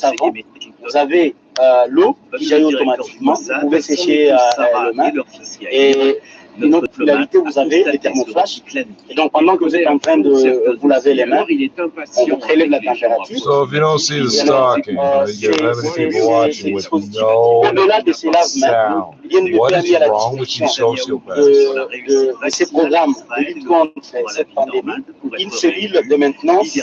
savon, vous avez l'eau qui jaillit automatiquement, vous pouvez sécher les mains. Et une autre fonctionnalité, vous avez les thermoflash. Et donc, pendant que vous êtes en train de vous laver les mains, on prélève la température. So if you don't see the stocking, you get 11 people watching with no sound. What is wrong with you sociopaths? De ces programmes de lutte contre cette pandémie, une cellule de maintenance,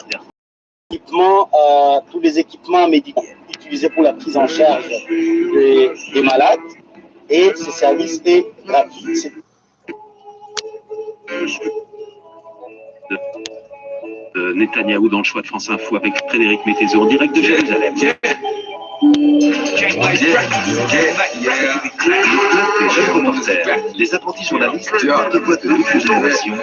tous les équipements médicaux utilisés pour la prise en charge des malades, et ce service est gratuit. Netanyahou dans le choix de France Info avec Frédéric Métézo en direct de Jérusalem. Les jeunes reporters, les apprentis journalistes, de voix de toute une génération.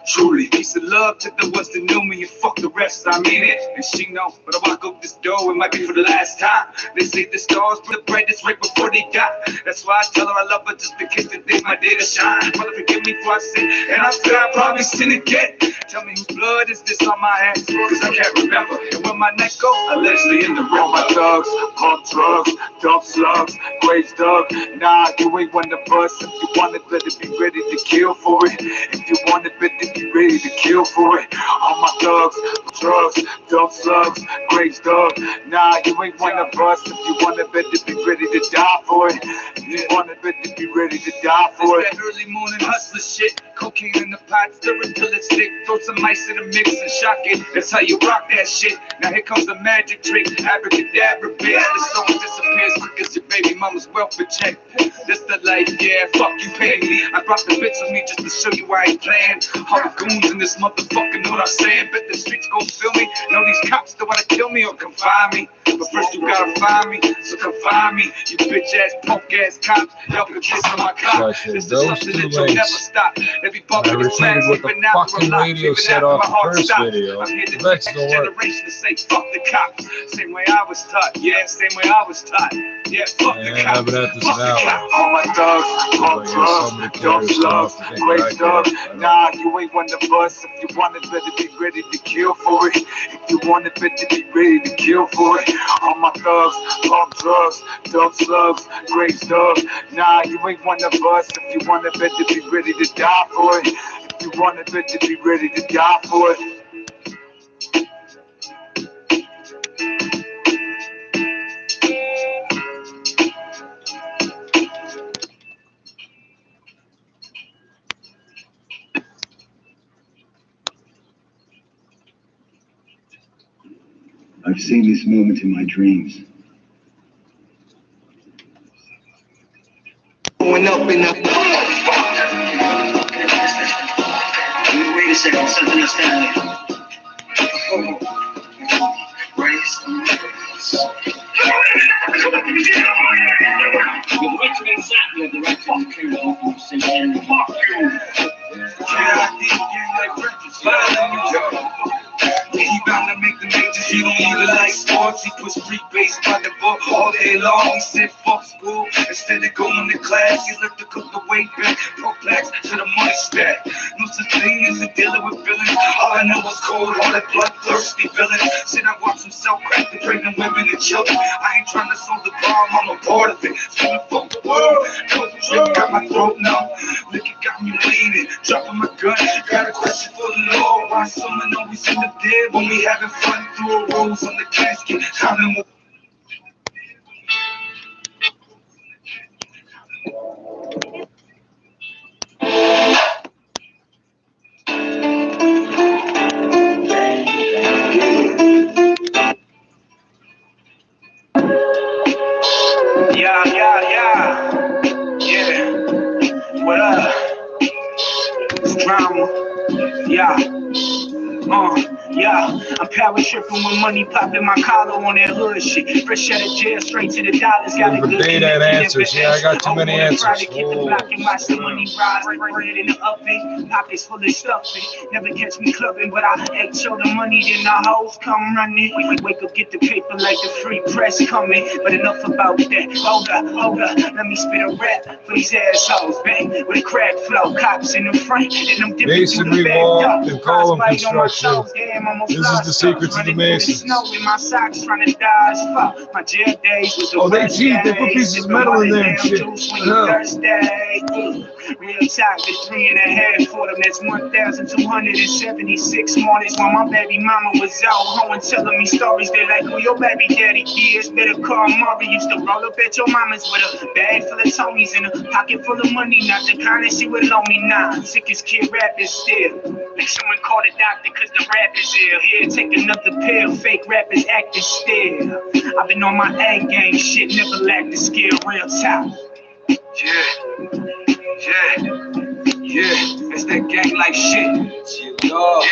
Truly, peace and love to the ones that knew me and fuck the rest. I mean it, and she know. But I walk up this door, it might be for the last time. They say the stars for the brightest right before they die. That's why I tell her I love her just in case the day my day to shine. Mother, forgive me for I sin, and I feel I probably sin again. Tell me whose blood is this on my hands, cause I can't remember. And when my neck go, allegedly in the real. My thugs, pump drugs, dump slugs, grave dug. Nah, you ain't one of us. If you want it, better be ready to kill for it. If you want it, better be ready to kill for it. All my thugs, drugs, dump slugs, grave dug. Nah, you ain't one of us. If you want it, better be ready to die for it. If you want it, better be ready to die for it. That early morning hustler shit, cocaine in the pot, stir it till it's thick. Throw some ice in the mix and shock it. That's how you rock that shit. Now here comes the magic trick. Abracadabra, bitch. The song disappears quick as your baby mama's welfare check. This the life, yeah, fuck you pay me. I brought the bitch with me just to show you I ain't playing. All the goons in this motherfucker know what I'm saying. Bet the streets gon' feel me. Know these cops that wanna kill me or confine me. But first you gotta find me, so come find me. You bitch ass, punk ass cops. Y'all can kiss on my cop. This is something that you'll never stop. Every bucket is fast, even out for life. Even after my heart stops. I'm here to teach the generation to say fuck the cops. Same way I was taught, yeah, same way I was taught. Yeah, fuck the cops, fuck the cops. All my thugs, pump drugs, dump slugs, grave dug. Nah, you ain't one of us. If you want it, better be ready to kill for it. If you want it, better be ready to kill for it. All my thugs, pump drugs, dump slugs, grave dug. Nah, you ain't one of us. If you want it, better be ready to die for it. If you want it, better be ready to die for it. I've seen this moment in my dreams. Going up in the... Wait a second, something else down there. He bound to make the majors, he don't even like sports. He puts free base by the book all day long. He said fuck school, instead of going to class. He left to cook the weight back, pro-blacks to the money stack. No such thing as a dealer with villains. All I know is cold, all that bloodthirsty villain. Said I watch him sell crack to pregnant women and children. I ain't trying to solve the problem, I'm a part of it. Trying to fuck the world, coke drip got my throat numb. Liquor got me bleeding, dropping my gun. Got a question for the Lord, why someone always end up dead when we having fun through a rose on the casket? Counting yeah. What up? It's drama. Yeah. Yeah, I'm power tripping with money popping my collar on that hood shit. Fresh out of jail, straight to the dollars. Got a good that answers. Yeah, I got too many answers. Get the block and watch the money rise. Bread in the oven, pockets full of stuffing. Never catch me clubbing, but I ain't show the money, then the hoes come running. We wake up, get the paper like the free press coming. But enough about that. Hold up, let me spit a rap for these assholes. Bang with a crack flow, cops in the front, and I'm dipping masonry wall and column construction. This is the secret to the mason. Snow in my socks, trying to dodge. Fuck my jail days was the worst they put pieces of metal in there and shit. Real talk, the 3.5 for them. That's 1,276 mornings while my baby mama was out home telling me stories. They're like, who your baby daddy is? Better call Maury. Used to roll up at your mama's with a bag full of Tonys and a pocket full of money. Not the kind that she would loan me now. Sickest kid rapping still. Like someone called a doctor cause the rap is ill. Here, take another pill. Fake rappers acting still. I've been on my A game. Shit never lacked the skill. Real top. Yeah, it's that gang like shit. Boy.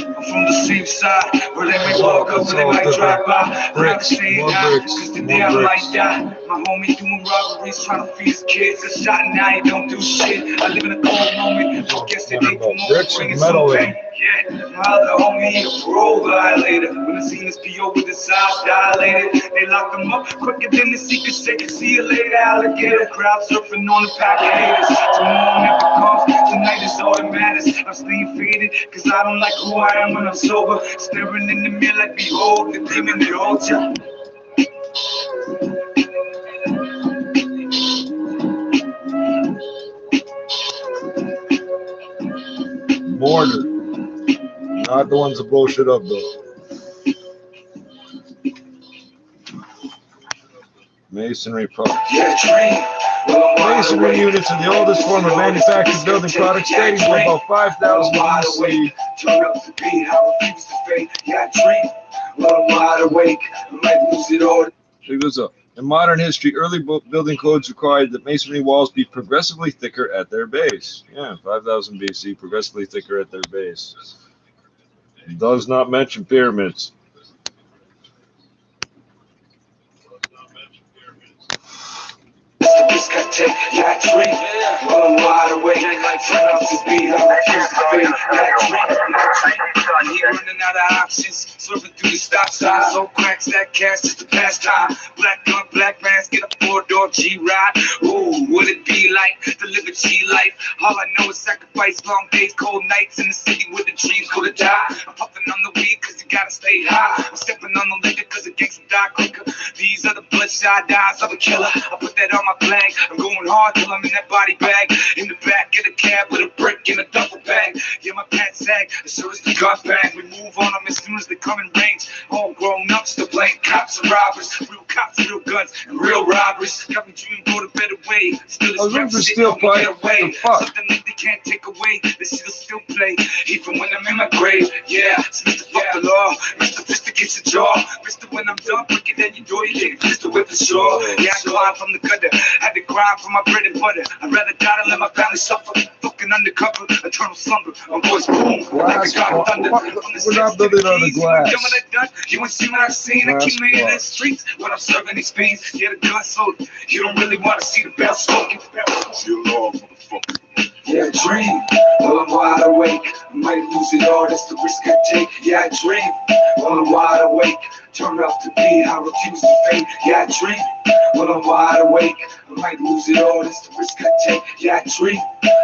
I'm from the same side where they may walk up and they might drive by. Bricks, more bricks, cause today I might die. My homie doing robberies, trying to feed his kids. A shot and I don't do shit. I live in a cold moment. Guess they do more bringing some pain. Yeah, my other homie, a parole violator. When I seen this PO with his eyes dilated, they locked him up quicker than the secret second. See you later, alligator. Crowd surfing on the pack of haters. Tomorrow never comes. Tonight is all that matters. I'm staying faded, cause I don't like who I am when I'm sober. Staring in the mirror like behold the demon that holds ya. Mortar. Not the ones that blow shit up though. Masonry products. Masonry units are the oldest form of manufactured building products dating to about 5,000 BC. Turn up the beat, I refuse to fade. Yeah, I dream. Well, I'm wide awake. I might lose it all. Check this out. In modern history, early building codes required that masonry walls be progressively thicker at their base. Yeah, 5,000 BC, progressively thicker at their base. It does not mention pyramids. Yeah, I dream. Well, I'm wide awake. Turn up the beat, I refuse to fade. Running out of options, swerving through the stop signs. So cracks that cash just to pass time. Black gun, black mask, get a 4-door G-ride. Ooh, would it be like to live a G life? All I know is sacrifice, long days, cold nights in the city where the dreams go to die. I'm puffing on the weed cause you gotta stay high. I'm stepping on the liquor cause the gangsta die quicker. These are the bloodshot eyes of a killer. I put that on my flag. I'm going hard till I'm in that body bag. In the back of the cab with a brick in a duffel bag. Yeah, my pants sag, as sure as the gun bag. We move on them as soon as they come in range. All grown up, still playing cops and robbers. Real cops, real guns, and real robbers. Got me dreaming go the better way. Still this rap shit don't get away. Something that they can't take away. This shit'll still play, even when I'm in my grave. Yeah, it's Mr. Fuck the law. Mr. Fist against the jaw. Mr. When I'm done breaking down your door, you get a pistol with the shore. Yeah, I climbed from the gutter. Had to grind for my bread and butter. I'd rather die than let my family suffer. Fucking undercover, eternal slumber. My voice boom, like a god thunder. We're not building on the glass. You ain't seen what I've seen. I keep me in the streets when I'm serving these fiends. Yeah, the gun soda. You don't really want to see the bell smoking. Yeah, I dream. Well, I'm wide awake. I might lose it all. That's the risk I take. Yeah, I dream. Well, I'm wide awake. Turn up the beat. I refuse to fade. Yeah, I dream. Well, I'm wide awake. I might lose it all. That's the risk I take. Yeah, I dream.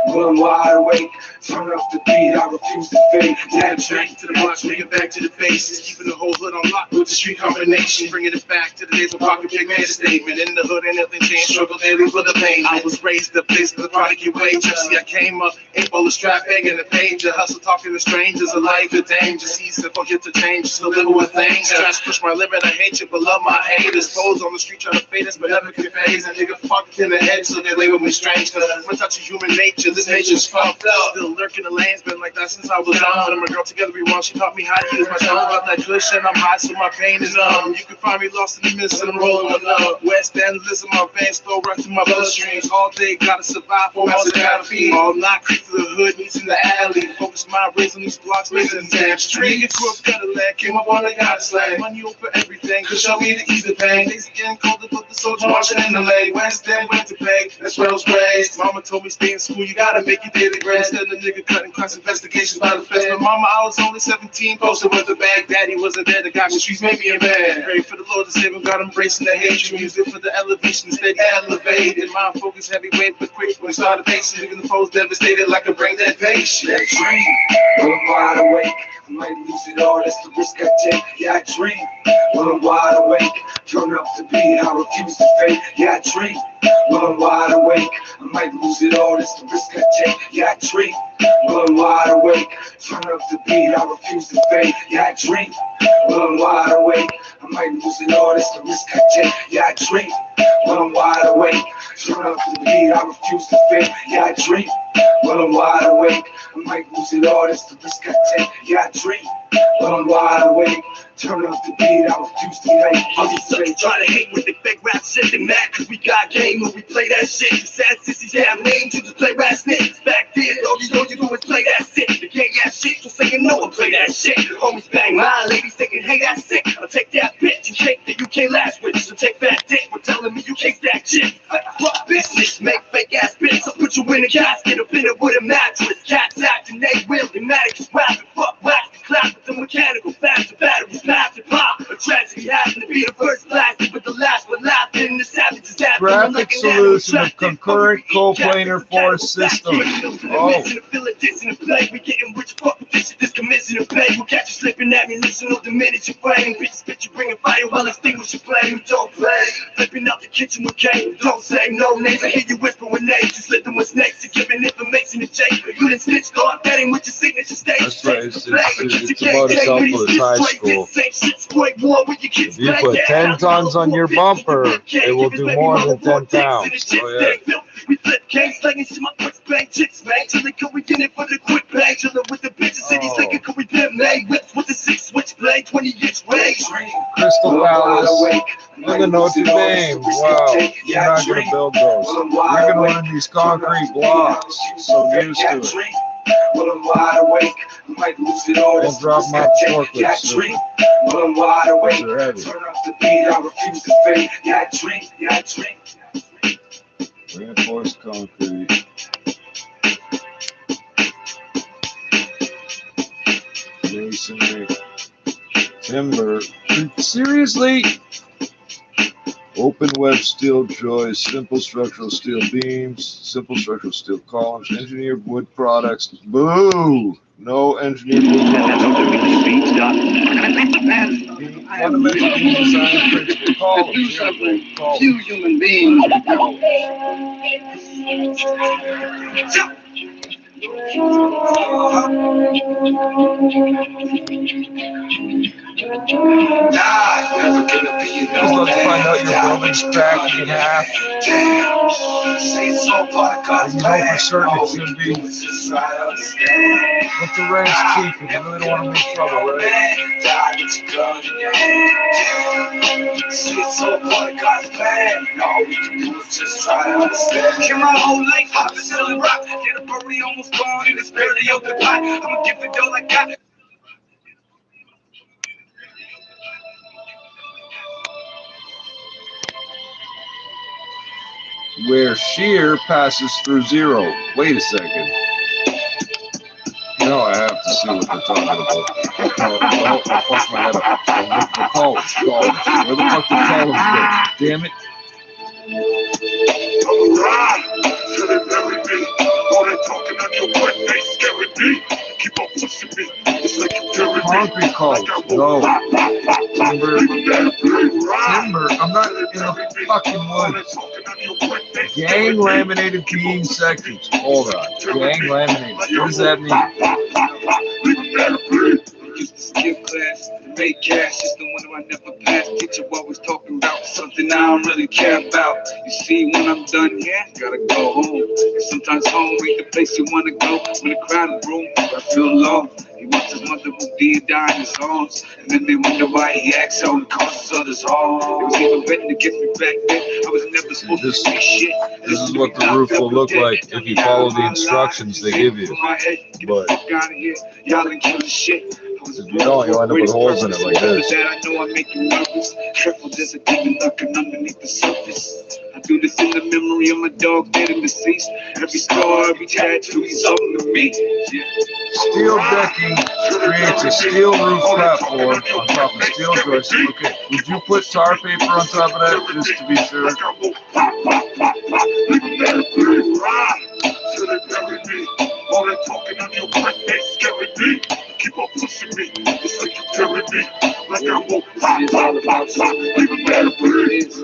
Well, I'm wide awake. Turn up the beat. I refuse to fade. Yeah, I dream. To the blocks, bring it back to the faces. Keeping the whole hood on lock with the street combination. Bringing it back to the days when Parker Big made a statement. In the hood, and nothing changed. Struggle daily for the pain. I was raised up this, the product you wage. See, I came up, ain't full of strap, begging the page. A hustle, talking to strangers, a life of danger. See, simple, get to change. Slow living with things. Trying to push my limit, I hate you, but love my haters. Foes on the street trying to fade us, but never can phase. A nigga fucked in the head, so they label me strange. Cause I'm touch of human nature, this nature's fucked up. Still lurking the lanes, been like that since I was young. When my girl together we wrong, she taught me how to use my tongue. About that cushion, I'm high, so my pain is numb. You can find me lost in the mist, and I'm rolling with love. West End, listen, my veins flow right through my bloodstreams. All day, gotta survive, for hours I gotta feed. All night, creep through the hood, meets in the alley. Focus my rays on these blocks, making damn street. Nigga grew up Cadillac, came up on a goddess slag. Money over everything, could show me the ease of pain. They getting colder, but the soldier marching in the leg. West End went to pay, that's where I was raised. Mama told me stay in school, you gotta make your daily grades. Then the nigga cutting class investigations by the feds. But mama, I was only 17, posted with the bag. Daddy wasn't there, the guy in the streets made me a man. Pray for the Lord to save him, God embracing the hatred. Music for the elevation, steady elevated. Mind focus, heavyweight, but quick when I started pacing. Leaving the foes devastated like a brain dead patient. That dream, when I'm wide awake, I might lose it all, that's the risk I take. Yeah, I dream, when I'm wide awake, turn up the beat, I refuse to fake. Yeah, I dream, when I'm wide awake, I might lose it all, that's the risk I take. Yeah, I dream, when I'm wide awake, turn up the beat, I refuse to fake. Yeah, I dream, when I'm wide awake, I might lose it all, that's the risk I take. Yeah, I dream, when I'm wide awake, turn up the beat, I refuse to fake. Yeah, I dream, when I'm wide awake, I might lose it all, that's the risk I take. Yeah, I dream, when I'm wide awake, turn up the beat, I refuse to fake. All these suckers try to hate with the fake rap shit. They mad cause we got game when we play that shit. The sad sissies have names, you just play rap snakes. Back then, all you know you do is play that shit. The gay ass shit, so saying no and play that shit. Homies bang my ladies thinking, hey, that's sick. I'll take that bitch and cake that you can't last with. So take that dick for telling me you can't stack shit. Fuck business, make fake ass bitch. I'll put you in a casket, up in it with a mattress. Cats acting, they will, they mad at you rapping. Fuck wax, the clap with the mechanical, faster batteries, faster pop. A tragedy happened to be the first blasted, but the last one laughing. And the savages after Graphic solution of concurrent coplanar force system. Oh. We getting rich, fuck with this shit, this commission of pay. We'll catch you slipping ammunition, no diminish your brain. Bitch, you bringing fire while extinguish your flame. Don't play, flipping out the kitchen with cane. Don't say no names, I hear you whispering names. You slipping with snakes, you're giving information to Jake. You done snitched on, betting with your signature stage. That's right, it's about as helpful as high school. If you put 10 tons on your bumper, it will do more than 10 pounds. Oh, yeah. We flip gangs, slanging shit, my quick bang chicks, man. Chillin', can we get it for the quick bang? Chillin' with the bitches in these liquor, can we pimp made whips with the 6 switchblade, 20-inch range? Crystal Palace in the Notre Dame. Wow, you're not going to build those. You're going to run these concrete blocks. So used to it. When I'm wide awake, I might lose it all. Don't drop my forklifts. Yeah, I dream. When I'm wide awake, turn up the beat, I refuse to fade. Yeah, I dream. Yeah, I dream. Reinforced concrete. Masonry. Timber. Seriously? Open web steel joists, simple structural steel beams, simple structural steel columns, engineered wood products. Boo! No engineered wood products. Fundamental beam design principle columns. Few human beings. Just let's find out your building's cracking in half. And you know for certain it should be. But the rent's cheap and you really don't want to make trouble, right? Hear my whole life, I'm selling rock. Get a birdie almost gone and it's barely open pie. I'ma give the dough like that. Where shear passes through zero. Wait a second. No, I have to see what they're talking about. No, I fucked my head up. The columns. Where the fuck the columns go? Damn it. Concrete columns. No. Timber. I'm not in the fucking woods. Gang laminated beam sections. Hold on. Gang laminated. What does that mean? Skill class, make cash, just the one who I never passed. Teacher always talking about something I don't really care about. You see, when I'm done here, gotta go home. And sometimes home ain't the place you wanna go. When the crowded room, I feel alone. He wants his mother who did die in his arms. And then they wonder why he acts so and causes others harm. It was even better to get me back then. I was never supposed to see shit. This is what the roof will look like if you follow the instructions they give you. But if you don't, you'll end up with holes in it like this. I know I make you nervous. Careful, there's a demon lurking underneath the surface. I do this in the memory of my dog dead and deceased. Every scar, every tattoo, he's something to me. Steel decking creates a steel roof platform on top of steel joists. Okay, would you put tar paper on top of that just to be sure? All that talking on your breath, they scaring me. Keep on pushing me, it's like you're killing me. Like I won't pop, pop, pop, pop. Even better, please.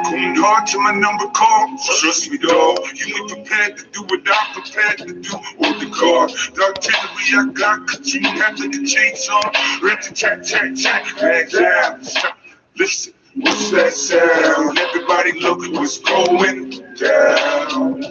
Going hard to my number call, trust me dog. You ain't prepared to do what I'm prepared to do. Or the car, the artillery I got, cause you have like a chainsaw. Ready to chat, chat, chat, bags down. Stop, listen, what's that sound? Everybody look what's going down.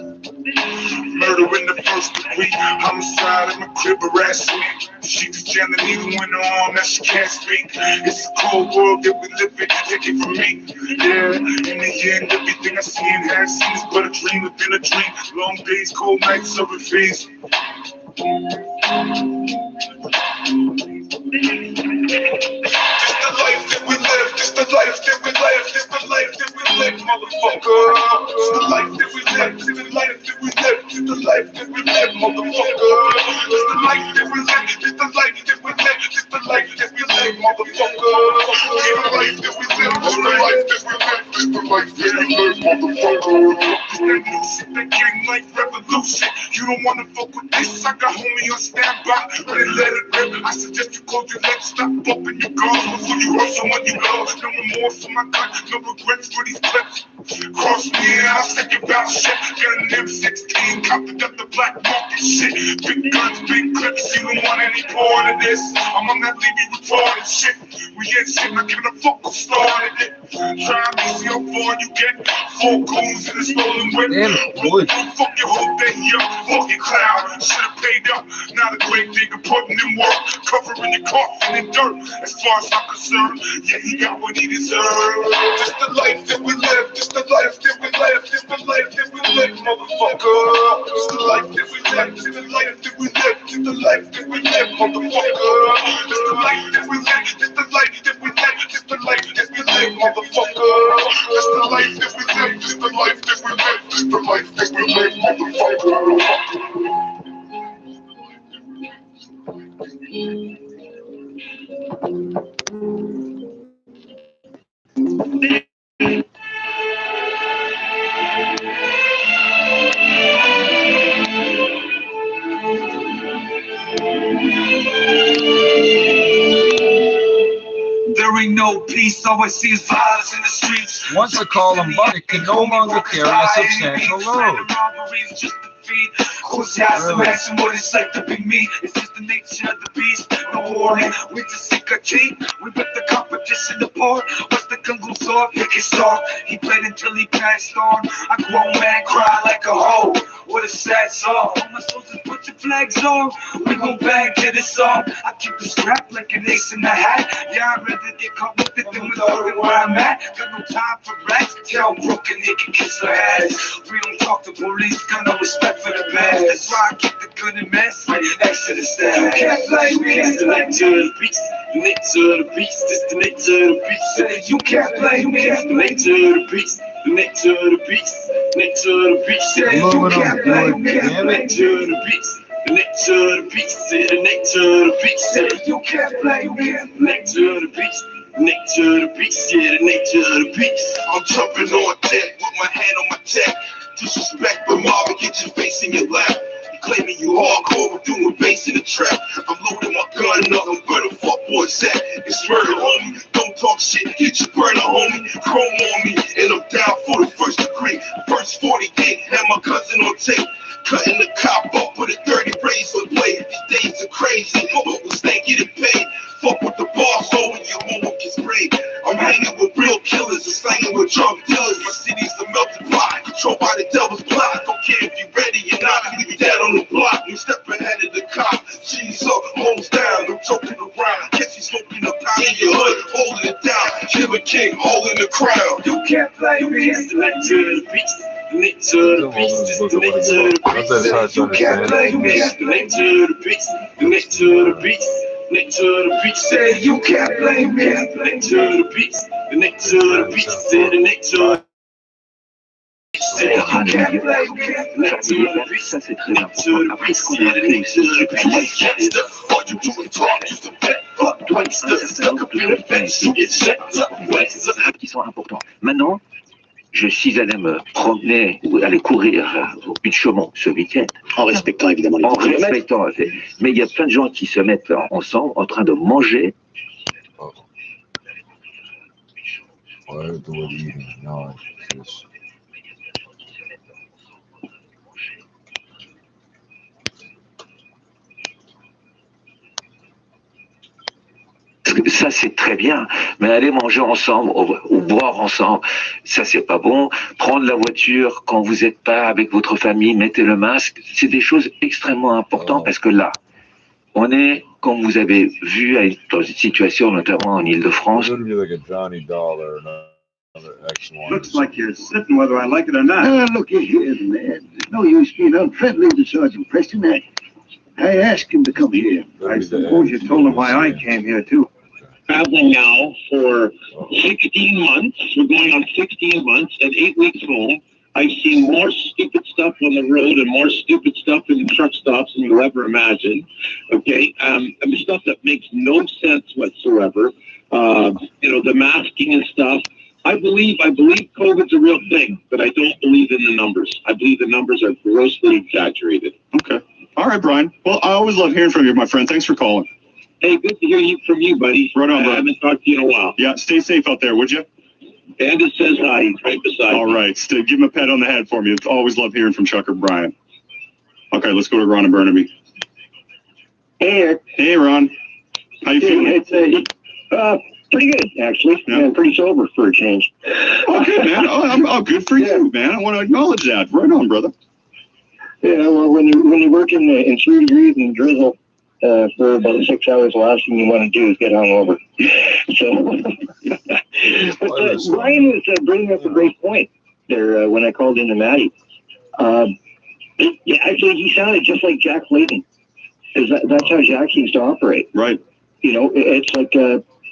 Murder in the first degree, homicide in my crib harassing me. She just jamming the needle in her arm, now she can't speak. It's a cold world that we live in, take it from me. Yeah, in the end, everything I see and have seen is but a dream within a dream. Long days, cold nights, serving fiends. This the life that we live, this the life that we live, this the life that we live, motherfucker. This the life that we live, this the life that we live, this the life that we live, motherfucker. This the life that we live, this the life that we live, this the life that we live, motherfucker. This the life that we live, this the life that we live, this the life that we live, motherfucker. This that new shit, that gang life revolution. You don't wanna fuck with this, I got homie on standby, ready to let it rip. I suggest you close your legs, stop bumping your guards before you hurt someone you love. No remorse for my gun, no regrets for these clips. Cross me and I'll say about shit. Got an M16, copied up the black market shit. Big guns, big clips, you don't want any part of this. I'm on that leave you retarded shit. We ain't shit, not giving a fuck who started it. Try me, see how far you get. 4 goons in a stolen whip. Roll through, fuck your whole day up. Fucking clown, should've paid up. Not a great digger putting in work. Covering your coffin in dirt. As far as I'm concerned, yeah, he got what he deserved. This the life that we live, this the life that we live, this the life that we live, motherfucker. This the life that we live, this the life that we live, this the life that we live, motherfucker. This the life that we live, this the life that we live, this the life that we live, motherfucker. This the life that we live, this the life that we live, this the life that we live, motherfucker. There ain't no peace, all I see is violence in the streets. Once a column bucket can no longer carry a substantial load. Who's imagine what it's like to be me? It's just the nature of the beast. No warning, we just SICKLY. We put the competition apart. What's the gun goes off? Pick his off. He played until he passed on. A grown man cry like a hoe. What a sad song. Am I supposed to put your flags on? We gon' bang to this song. I keep the strap like an ace in the hat. Yeah, I'd rather get caught with it than with where I'm at. Got no time for rats. Tell broken nigga kiss her ass. We don't talk to police, got no respect for the bad. That's why I keep the good and mess right next to the staff. You can't play me. It's the nature of the beast. The nature of the beast. It's the nature of the beast. Say you can't play me. It's the nature of the beast. The nature of the beast. Nature of the beast. Say you can't play me. It's the nature of the beast. The nature of the beast. Say the nature of the beast. Say you can't play me. The nature of the beast. Nature of the beast, yeah, the nature of the beast. I'm jumping on deck with my hand on my tech. Disrespect, but Marvin, get your face in your lap. Claiming you hardcore, we're doing bass in the trap. I'm loading my gun up, I'm where the fuck boys at? It's murder, homie. Don't talk shit, get your burner, homie. Chrome on me, and I'm down for the first degree. First 48, had my cousin on tape. Cutting the cop up with a 30 razor blade. These days are crazy, but we'll stay getting paid. Fuck with the boss, so when your mama gets sprayed. I'm hanging with real killers, and slanging with drug dealers. My city's a melting pot, controlled by the devil's plot. Don't care if you ready or not, leave you dead on the block. You step ahead of the cop, G's up, hoes down. I'm joking around, catch you smoking a pound in your hood, holding it down. Killer King, holding the crown. You can't play me, it's the nature of the beast. The nature of the beast is the nature of the beast. You can't play me, it's the nature of the beast. The nature of the beast. Nature of the beast said you can't blame me. The nature of the beast. The nature of the beast said the nature of the beast said you can't blame me. The nature of the beast. Ça c'est très important. Après ce qu'on a fait, All you do is talk, just a pet fuck waster. Stuck up in the face, you get shut up, waster. qui sont importants. Maintenant, je suis allé me promener ou aller courir au Puy de Chaumont ce week-end. En respectant évidemment les En kilomètres. respectant. Mais il y a plein de gens qui se mettent ensemble en train de manger. Ouais, the word eating. No, it's Ça, c'est très bien. Mais aller manger ensemble ou boire ensemble, ça, c'est pas bon. Prendre la voiture quand vous n'êtes pas avec votre famille, mettez le masque. C'est des choses extrêmement importantes parce que là, on est, comme vous avez vu, dans une situation, notamment en Île-de-France. It would be like a Johnny Doll or another X1. Looks like you're sitting whether I like it or not. Look here, man. There's no use being unfriendly to Sergeant Preston. I asked him to come here. I suppose you told him why I came here, too. Traveling now for 16 months. We're going on 16 months and 8 weeks home. I've seen more stupid stuff on the road and more stupid stuff in truck stops than you'll ever imagine. Okay, I mean, stuff that makes no sense whatsoever. You know, the masking and stuff. I believe COVID's a real thing, but I don't believe in the numbers. I believe the numbers are grossly exaggerated. Okay. All right, Brian. Well, I always love hearing from you, my friend. Thanks for calling. Hey, good to hear from you, buddy. Right on, bro. I haven't talked to you in a while. Yeah, stay safe out there, would you? Bandit says hi. He's right beside All me. right. Give him a pat on the head for me. Always love hearing from Chuck or Brian. Okay, let's go to Ron and Burnaby. Hey, Eric. Hey, Ron. How you feeling? It's pretty good, actually. Yeah. And pretty sober for a change. Oh, good, man. Oh, good for you, man. I want to acknowledge that. Right on, brother. Yeah, well, when you work in 3 degrees and drizzle for about 6 hours, the last thing you want to do is get hungover. So, but Brian was bringing up a great point there when I called into Matty. Yeah, actually, he sounded just like Jack Layton. That's how Jack seems to operate. Right. You know, it's like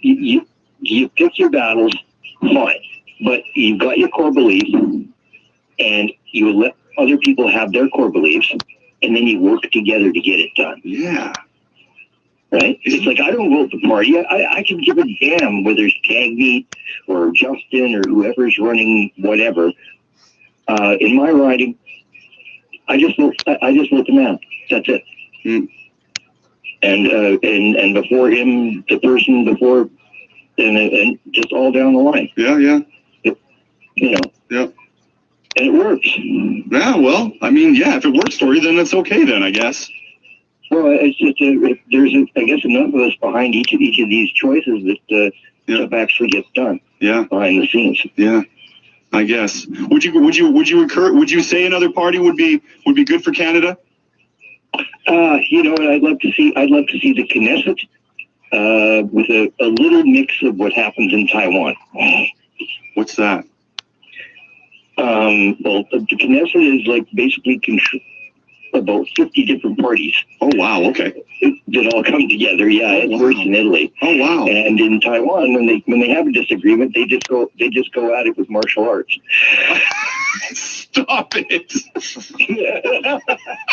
you pick your battles, fine, but you've got your core beliefs, and you let other people have their core beliefs, and then you work together to get it done. Yeah. Right? It's like, I don't vote the party. I can give a damn whether it's Cagney or Justin or whoever's running whatever. In my riding, I just vote the man. That's it. Mm. And before him, the person before, and just all down the line. Yeah. You know. Yeah. And it works. Yeah, well, I mean, yeah, if it works for you, then it's okay then, I guess. Well, it's just I guess enough of us behind each of these choices that stuff actually gets done. Yeah. Behind the scenes. Yeah. I guess. Would you say another party would be good for Canada? You know what I'd love to see the Knesset with a little mix of what happens in Taiwan. What's that? Well, the Knesset is like basically about 50 different parties. Oh, wow. Okay. That all come together. Yeah, it's worse in Italy. Oh, wow. And in Taiwan, when they have a disagreement, they just go at it with martial arts. Stop it.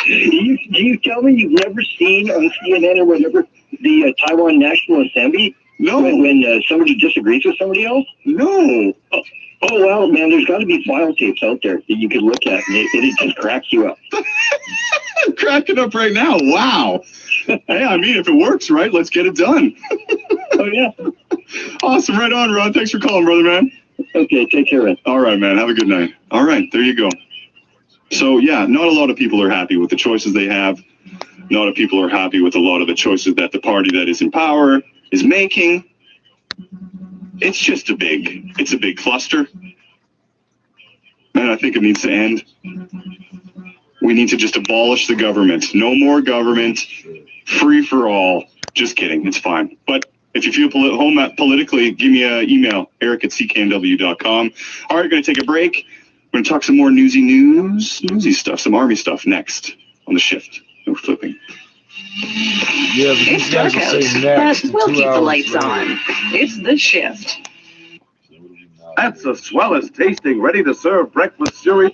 You tell me you've never seen on CNN or whatever the Taiwan National Assembly No. When somebody disagrees with somebody else? No. Oh, well, man, there's got to be file tapes out there that you could look at, and it just cracks you up. I'm cracking up right now. Wow. Hey, I mean, if it works, right, let's get it done. Oh, yeah. Awesome. Right on, Ron. Thanks for calling, brother, man. Okay, take care, man. All right, man. Have a good night. All right, there you go. So, yeah, not a lot of people are happy with the choices they have. Not a lot of people are happy with a lot of the choices that the party that is in power is making. It's just a big cluster. And I think it needs to end. We need to just abolish the government. No more government. Free for all. Just kidding. It's fine. But if you feel home politically, give me an email, eric@cknw.com. All right, going to take a break. We're going to talk some more newsy stuff, some Army stuff next on the shift. No flipping. Yeah, but these guys will say next. But we'll keep the lights on. It's the shift. That's the swellest tasting, ready-to-serve breakfast cereal.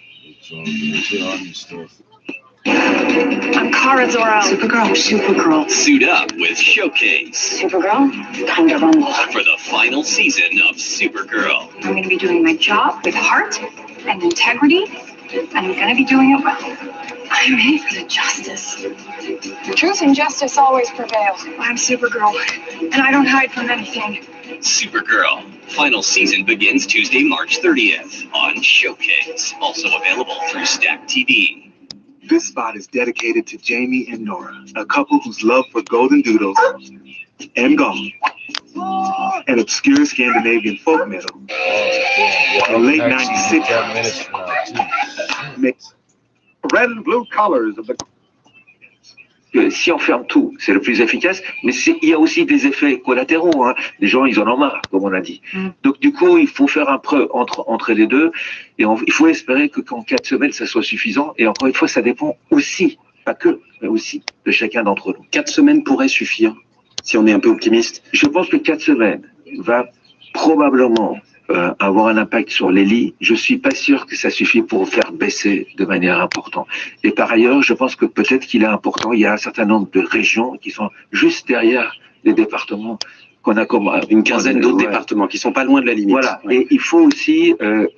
I'm Cara Zor-El. Supergirl. Suit up with Showcase. Supergirl, time to rumble. For the final season of Supergirl. I'm going to be doing my job with heart and integrity, and I'm going to be doing it well. I'm ready for the justice. Truth and justice always prevail. I'm Supergirl, and I don't hide from anything. Supergirl. Final season begins Tuesday, March 30th on Showcase. Also available through Stack TV. This spot is dedicated to Jamie and Nora, a couple whose love for golden doodles and golf and obscure Scandinavian folk metal in late 96 mix red and blue colors of the... Si on ferme tout, c'est le plus efficace, mais il y a aussi des effets collatéraux. Hein. Les gens, ils en ont marre, comme on a dit. Donc, du coup, il faut faire un preuve entre les deux. Et il faut espérer qu'en 4 semaines, ça soit suffisant. Et encore une fois, ça dépend aussi, pas que, mais aussi de chacun d'entre nous. 4 semaines pourraient suffire, si on est un peu optimiste. Je pense que 4 semaines va probablement avoir un impact sur les lits. Je suis pas sûr que ça suffit pour faire baisser de manière importante. Et par ailleurs, je pense que peut-être qu'il est important, il y a un certain nombre de régions qui sont juste derrière les départements qu'on a comme... Une quinzaine d'autres départements qui sont pas loin de la limite. Voilà, et il faut aussi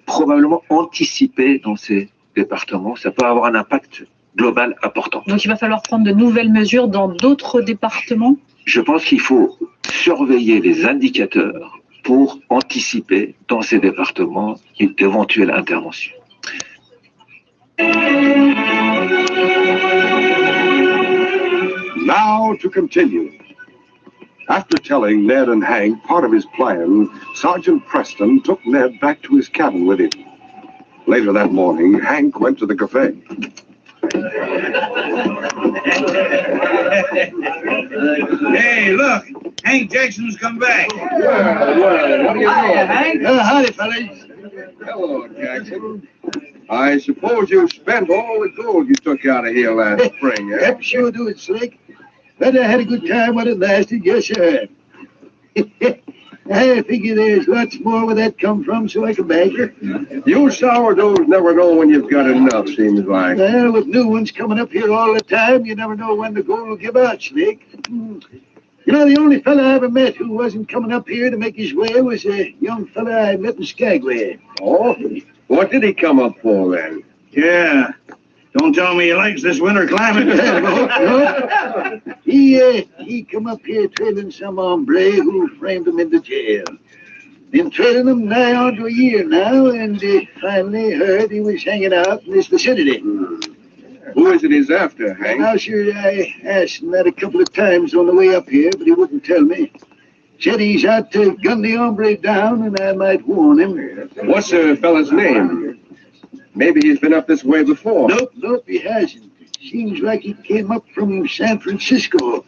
probablement anticiper dans ces départements. Ça peut avoir un impact global important. Donc il va falloir prendre de nouvelles mesures dans d'autres départements? Je pense qu'il faut surveiller les indicateurs pour anticiper dans ces départements d'éventuelles interventions. Now to continue. After telling Ned and Hank part of his plan, Sergeant Preston took Ned back to his cabin with him. Later that morning, Hank went to the cafe. Hey, look, Hank Jackson's come back. What do you know? Hank? Howdy, fellas. Hello, Jackson. I suppose you spent all the gold you took out of here last spring, eh? Yep, sure do it, Slick. But I had a good time when it lasted, yes, sir. I figure there's lots more where that come from, so I can bank it. You sourdoughs never know when you've got enough, seems like. Well, with new ones coming up here all the time, you never know when the gold will give out, Slick. You know, the only fella I ever met who wasn't coming up here to make his way was a young fella I met in Skagway. Oh? What did he come up for, then? Yeah. Don't tell me he likes this winter climate. No. He come up here trailing some hombre who framed him into jail. Been trailing him nigh on to a year now, and finally heard he was hanging out in this vicinity. Who is it he's after, Hank? Now, sure, I asked him that a couple of times on the way up here, but he wouldn't tell me. Said he's out to gun the hombre down, and I might warn him. What's the fella's name? Maybe he's been up this way before. Nope, he hasn't. Seems like he came up from San Francisco.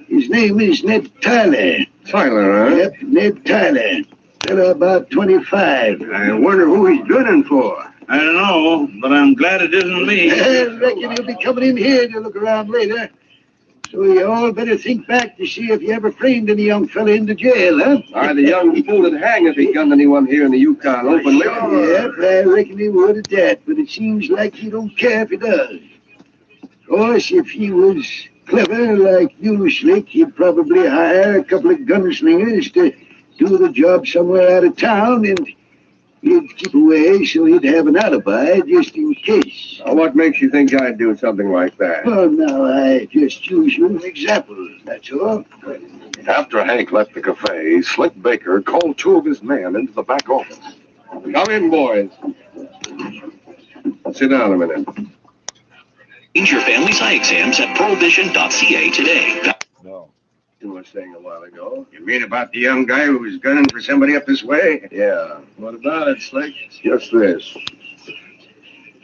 His name is Ned Tyler. Tyler, huh? Yep, Ned Tyler. Fella about 25. I wonder who he's gunning for. I don't know, but I'm glad it isn't me. I reckon he'll be coming in here to look around later. So you all better think back to see if you ever framed any young fella into jail, huh? The young fool would hang if he gunned anyone here in the Yukon openly. Yep, I reckon he would at that, but it seems like he don't care if he does. Of course, if he was clever like you, Slick, he'd probably hire a couple of gunslingers to do the job somewhere out of town, and he'd keep away so he'd have an alibi just in case. What makes you think I'd do something like that? Well, now, I just use you as an example, that's all. After Hank left the cafe, Slick Baker called two of his men into the back office. Come in, boys. Sit down a minute. Change your family's eye exams at prohibition.ca today. No. You were saying a while ago. You mean about the young guy who was gunning for somebody up this way? Yeah. What about it, Slick? Just this.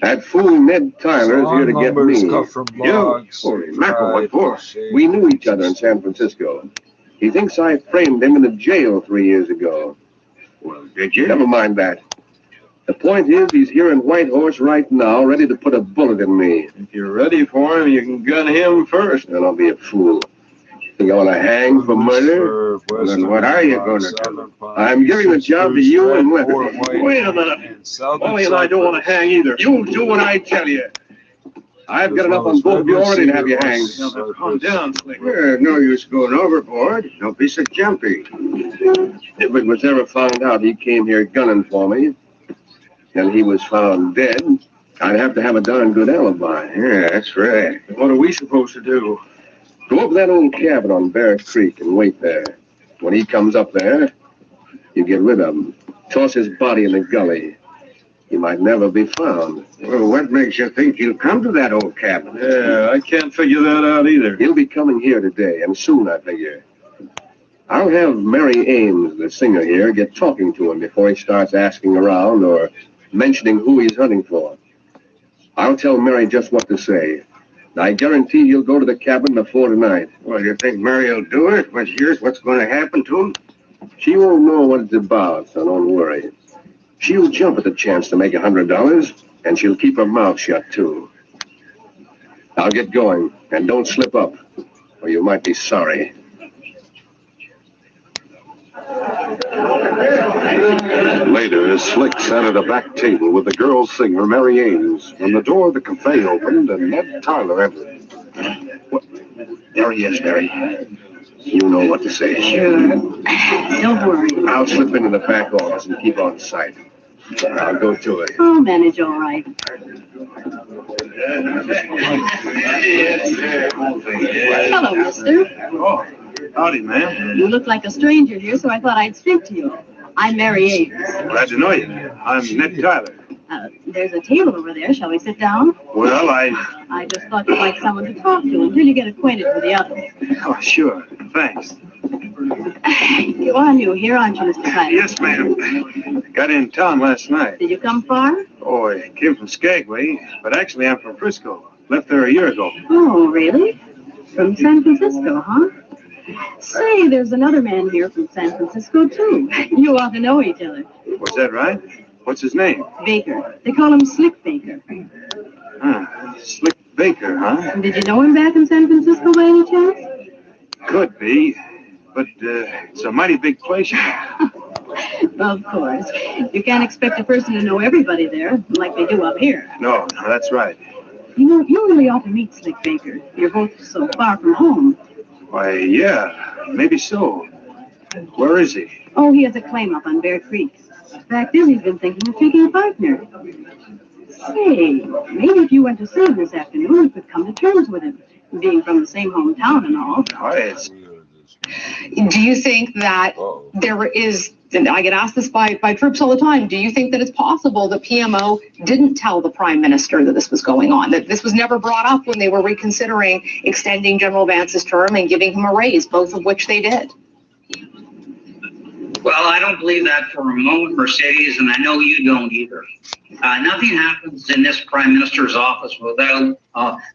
That fool Ned Tyler is here to get me. Holy mackerel, what for? We knew each other in San Francisco. He thinks I framed him in the jail 3 years ago. Well, did you? Never mind that. The point is, he's here in Whitehorse right now, ready to put a bullet in me. If you're ready for him, you can gun him first. Then I'll be a fool. Think I want to hang for murder? Then what are you going to do? I'm giving the job to you and Leonard. Wait a minute. Ollie and I don't want to hang either. You do what I tell you. I've got enough on both of you already to have you hanged. Now, calm down, Slick. No use going overboard. Don't be so jumpy. If it was ever found out he came here gunning for me, and he was found dead, I'd have to have a darn good alibi. Yeah, that's right. What are we supposed to do? Go up to that old cabin on Bear Creek and wait there. When he comes up there, you get rid of him. Toss his body in the gully. He might never be found. Well, what makes you think he'll come to that old cabin? Yeah, I can't figure that out either. He'll be coming here today, and soon, I figure. I'll have Mary Ames, the singer here, get talking to him before he starts asking around or mentioning who he's hunting for. I'll tell Mary just what to say. I guarantee he'll go to the cabin before tonight. Well, you think Mary will do it? But here's what's going to happen to him. She won't know what it's about, so don't worry. She'll jump at the chance to make $100, and she'll keep her mouth shut, too. I'll get going, and don't slip up, or you might be sorry. Later, Slick sat at a back table with the girl singer, Mary Ames, when the door of the cafe opened and Ned Tyler entered. What? There he is, Mary. You know what to say. Sure. Don't worry. I'll slip into the back office and keep on sight. I'll go to it. I'll manage all right. Hello, mister. Oh, howdy, ma'am. You look like a stranger here, so I thought I'd speak to you. I'm Mary Ames. Glad to know you. I'm Ned Tyler. There's a table over there. Shall we sit down? Well, I just thought you'd like someone to talk to until you get acquainted with the others. Oh, sure. Thanks. You are new here, aren't you, Mr. Tyler? Yes, ma'am. Got in town last night. Did you come far? Oh, I came from Skagway, but actually I'm from Frisco. Left there a year ago. Oh, really? From San Francisco, huh? Say, there's another man here from San Francisco, too. You ought to know each other. Was that right? What's his name? Baker. They call him Slick Baker. Slick Baker, huh? Did you know him back in San Francisco by any chance? Could be, but it's a mighty big place. Of course. You can't expect a person to know everybody there, like they do up here. No, that's right. You know, you really ought to meet Slick Baker. You're both so far from home. Why, yeah, maybe so. Where is he? Oh, he has a claim up on Bear Creek. Fact is, he's been thinking of taking a partner. Say, maybe if you went to see him this afternoon, you could come to terms with him, being from the same hometown and all. Do you think that there is, and I get asked this by Trippz all the time, do you think that it's possible that PMO didn't tell the Prime Minister that this was going on, that this was never brought up when they were reconsidering extending General Vance's term and giving him a raise, both of which they did? Well, I don't believe that for a moment, Mercedes, and I know you don't either. Nothing happens in this Prime Minister's office without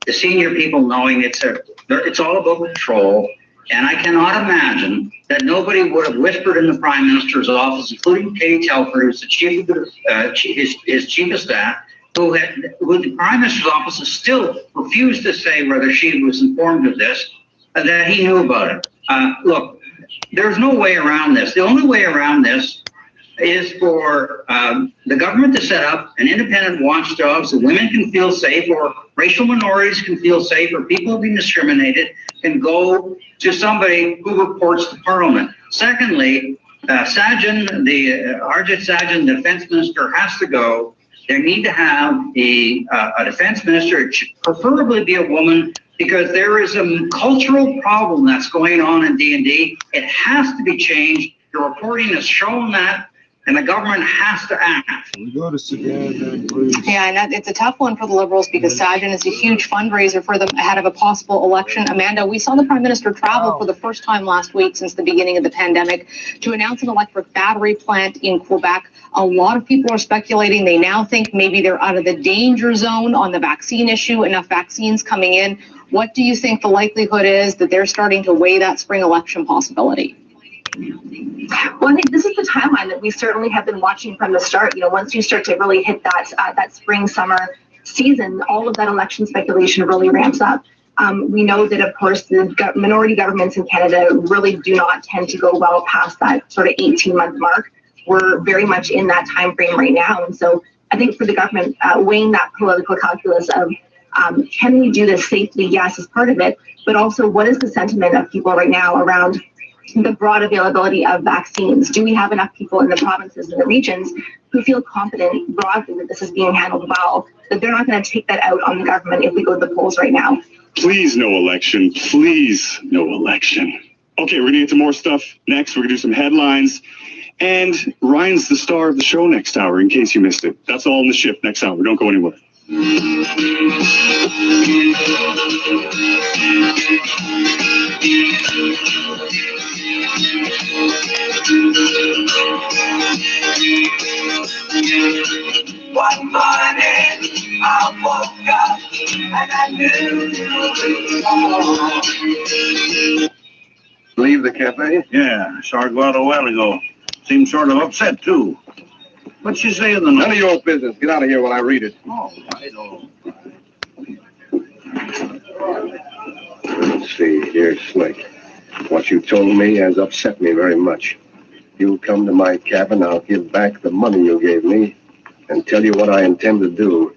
the senior people knowing it's all about control. And I cannot imagine that nobody would have whispered in the Prime Minister's office, including Katie Telford, who's the chief of his chief of staff, who the Prime Minister's office has still refused to say whether she was informed of this, that he knew about it. Look, there's no way around this. The only way around this is for the government to set up an independent watchdog so women can feel safe, or racial minorities can feel safe, or people being discriminated can go to somebody who reports to Parliament. Secondly, Sajjan, the Arjit Sajjan, the defense minister, has to go. They need to have a defense minister. It should preferably be a woman, because there is a cultural problem that's going on in D&D. It has to be changed. Your reporting has shown that, and the government has to act. Can we go to Sudan then, please? Yeah, and it's a tough one for the Liberals, because Sajjan is a huge fundraiser for them ahead of a possible election. Amanda, we saw the Prime Minister travel for the first time last week since the beginning of the pandemic to announce an electric battery plant in Quebec. A lot of people are speculating they now think maybe they're out of the danger zone on the vaccine issue, enough vaccines coming in. What do you think the likelihood is that they're starting to weigh that spring election possibility? Well, I think this is the timeline that we certainly have been watching from the start. You know, once you start to really hit that spring, summer season, all of that election speculation really ramps up. We know that, of course, the minority governments in Canada really do not tend to go well past that sort of 18-month mark. We're very much in that time frame right now. And so I think for the government, weighing that political calculus of can we do this safely? Yes, is part of it. But also, what is the sentiment of people right now around the broad availability of vaccines? Do we have enough people in the provinces and the regions who feel confident broadly that this is being handled well, that they're not going to take that out on the government if we go to the polls right now? Please, no election. Please, no election. Okay, we're going to get to more stuff next. We're going to do some headlines. And Ryan's the star of the show next hour, in case you missed it. That's all in the shift next hour. Don't go anywhere. One morning I woke up and I knew. Leave the cafe? Yeah, saw her go out a while ago. Seemed sort of upset, too. What's she say in the note? None of your business. Get out of here while I read it. Oh, I don't. Let's see here, Slick. What you told me has upset me very much. You come to my cabin, I'll give back the money you gave me and tell you what I intend to do.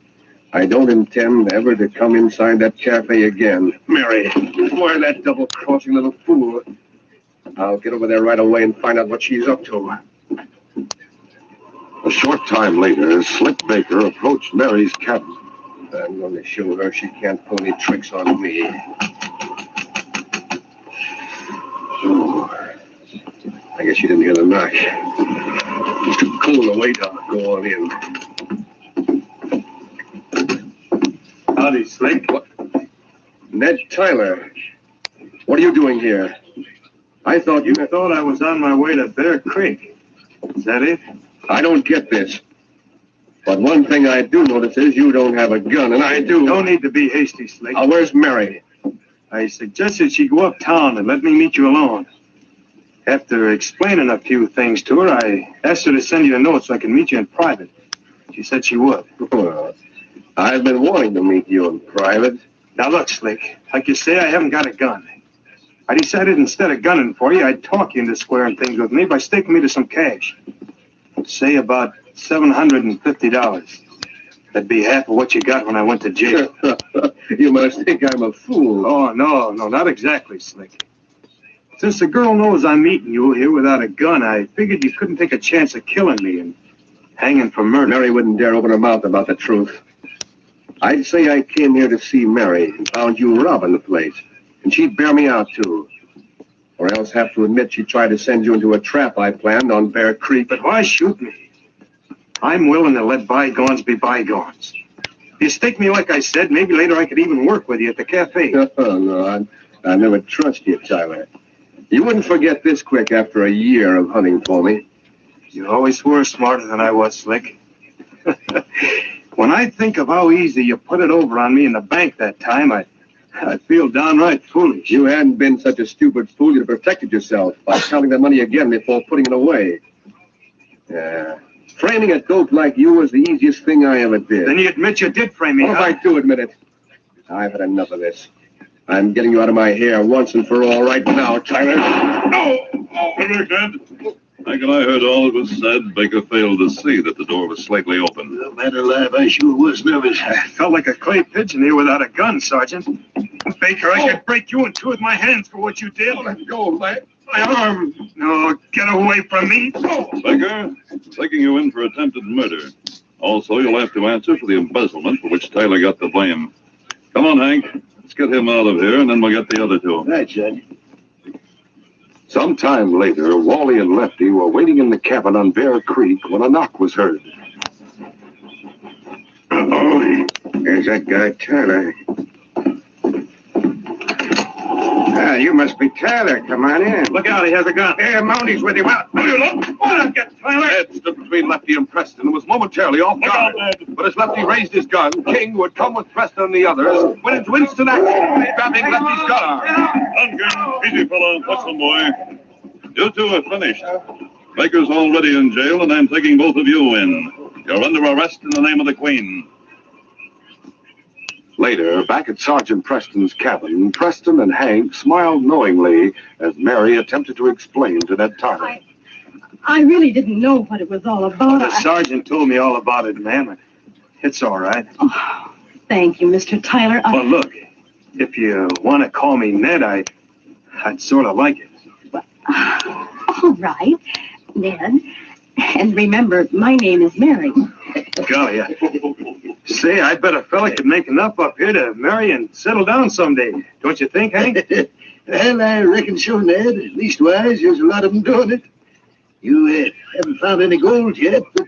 I don't intend ever to come inside that cafe again. Mary, why that double-crossing little fool? I'll get over there right away and find out what she's up to. A short time later, Slick Baker approached Mary's cabin. I'm going to show her she can't pull any tricks on me. Oh, I guess she didn't hear the knock. It's too cool to wait. I'll go on in. Howdy, Slick. What? Ned Tyler. What are you doing here? I thought you thought I was on my way to Bear Creek. Is that it? I don't get this. But one thing I do notice is you don't have a gun, and I do. Don't need to be hasty, Slick. Where's Mary? I suggested she go uptown and let me meet you alone. After explaining a few things to her, I asked her to send you a note so I can meet you in private. She said she would. Well, I've been wanting to meet you in private. Now look, Slick, like you say, I haven't got a gun. I decided instead of gunning for you, I'd talk you into squaring things with me by staking me to some cash. Say about $750. That'd be half of what you got when I went to jail. You must think I'm a fool. Oh, no, not exactly, Slick. Since the girl knows I'm meeting you here without a gun, I figured you couldn't take a chance of killing me and hanging for murder. Mary wouldn't dare open her mouth about the truth. I'd say I came here to see Mary and found you robbing the place, and she'd bear me out, too. Or else have to admit she tried to send you into a trap I planned on Bear Creek. But why shoot me? I'm willing to let bygones be bygones. If you stake me like I said, maybe later I could even work with you at the cafe. Oh, no, I never trust you, Tyler. You wouldn't forget this quick after a year of hunting for me. You always were smarter than I was, Slick. When I think of how easy you put it over on me in the bank that time, I feel downright foolish. You hadn't been such a stupid fool, you'd have protected yourself by counting the money again before putting it away. Yeah. Framing a dope like you was the easiest thing I ever did. Then you admit you did frame me, What if I do admit it? I've had enough of this. I'm getting you out of my hair once and for all right now, Tyler. No! Oh, there, Dad. Hank and I heard all that was said. Baker failed to see that the door was slightly open. No matter, lad, I sure was nervous. I felt like a clay pigeon here without a gun, Sergeant. Baker, I could break you in two with my hands for what you did. Let go, lad. My arm. No, get away from me. Baker, taking you in for attempted murder. Also, you'll have to answer for the embezzlement for which Tyler got the blame. Come on, Hank. Let's get him out of here, and then we'll get the other two. Right, Judge. Some time later, Wally and Lefty were waiting in the cabin on Bear Creek when a knock was heard. Oh, there's that guy, Tyler. You must be Tyler. Come on in. Look out, he has a gun. Hey, Mounty's with you. Well, you look. Oh, get Tyler. Ed stood between Lefty and Preston and was momentarily off guard. But as Lefty raised his gun, King, who had come with Preston and the others, went into instant action, grabbing Lefty's gun arm. Easy, fella. Listen, boy. You two are finished. Baker's already in jail, and I'm taking both of you in. You're under arrest in the name of the Queen. Later, back at Sergeant Preston's cabin, Preston and Hank smiled knowingly as Mary attempted to explain to Ned Tyler. I really didn't know what it was all about. The sergeant told me all about it, ma'am. It's all right. Oh, thank you, Mr. Tyler. Well, look, if you want to call me Ned, I'd sort of like it. All right, Ned. And remember, my name is Mary. Golly, say, I bet a fella could make enough up here to marry and settle down someday. Don't you think, Hank? Well, I reckon so, Ned. Leastwise, there's a lot of them doing it. You haven't found any gold yet, but,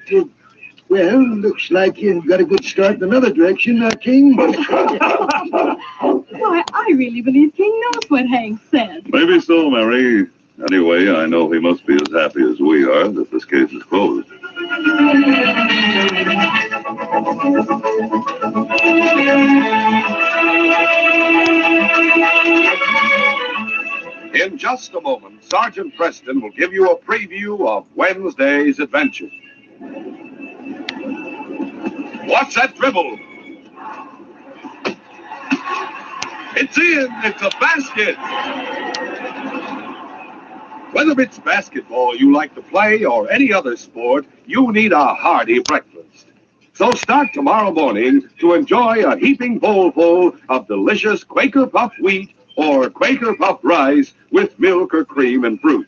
well, looks like you've got a good start in another direction, King. Why, I really believe King knows what Hank said. Maybe so, Mary. Anyway, I know he must be as happy as we are that this case is closed. In just a moment, Sergeant Preston will give you a preview of Wednesday's adventure. What's that dribble? It's in! It's a basket! Whether it's basketball you like to play or any other sport, you need a hearty breakfast. So start tomorrow morning to enjoy a heaping bowl full of delicious Quaker puffed wheat or Quaker puffed rice with milk or cream and fruit.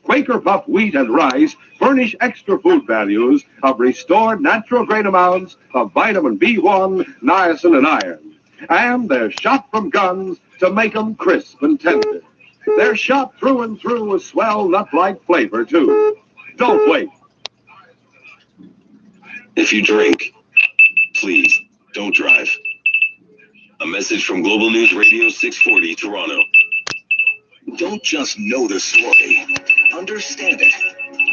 Quaker puffed wheat and rice furnish extra food values of restored natural grade amounts of vitamin B1, niacin, and iron. And they're shot from guns to make them crisp and tender. They're shot through and through with swell nut-like flavor, too. Don't wait. If you drink, please don't drive. A message from Global News Radio 640 Toronto. Don't just know the story, understand it.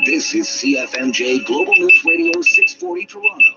This is CFMJ Global News Radio 640 Toronto.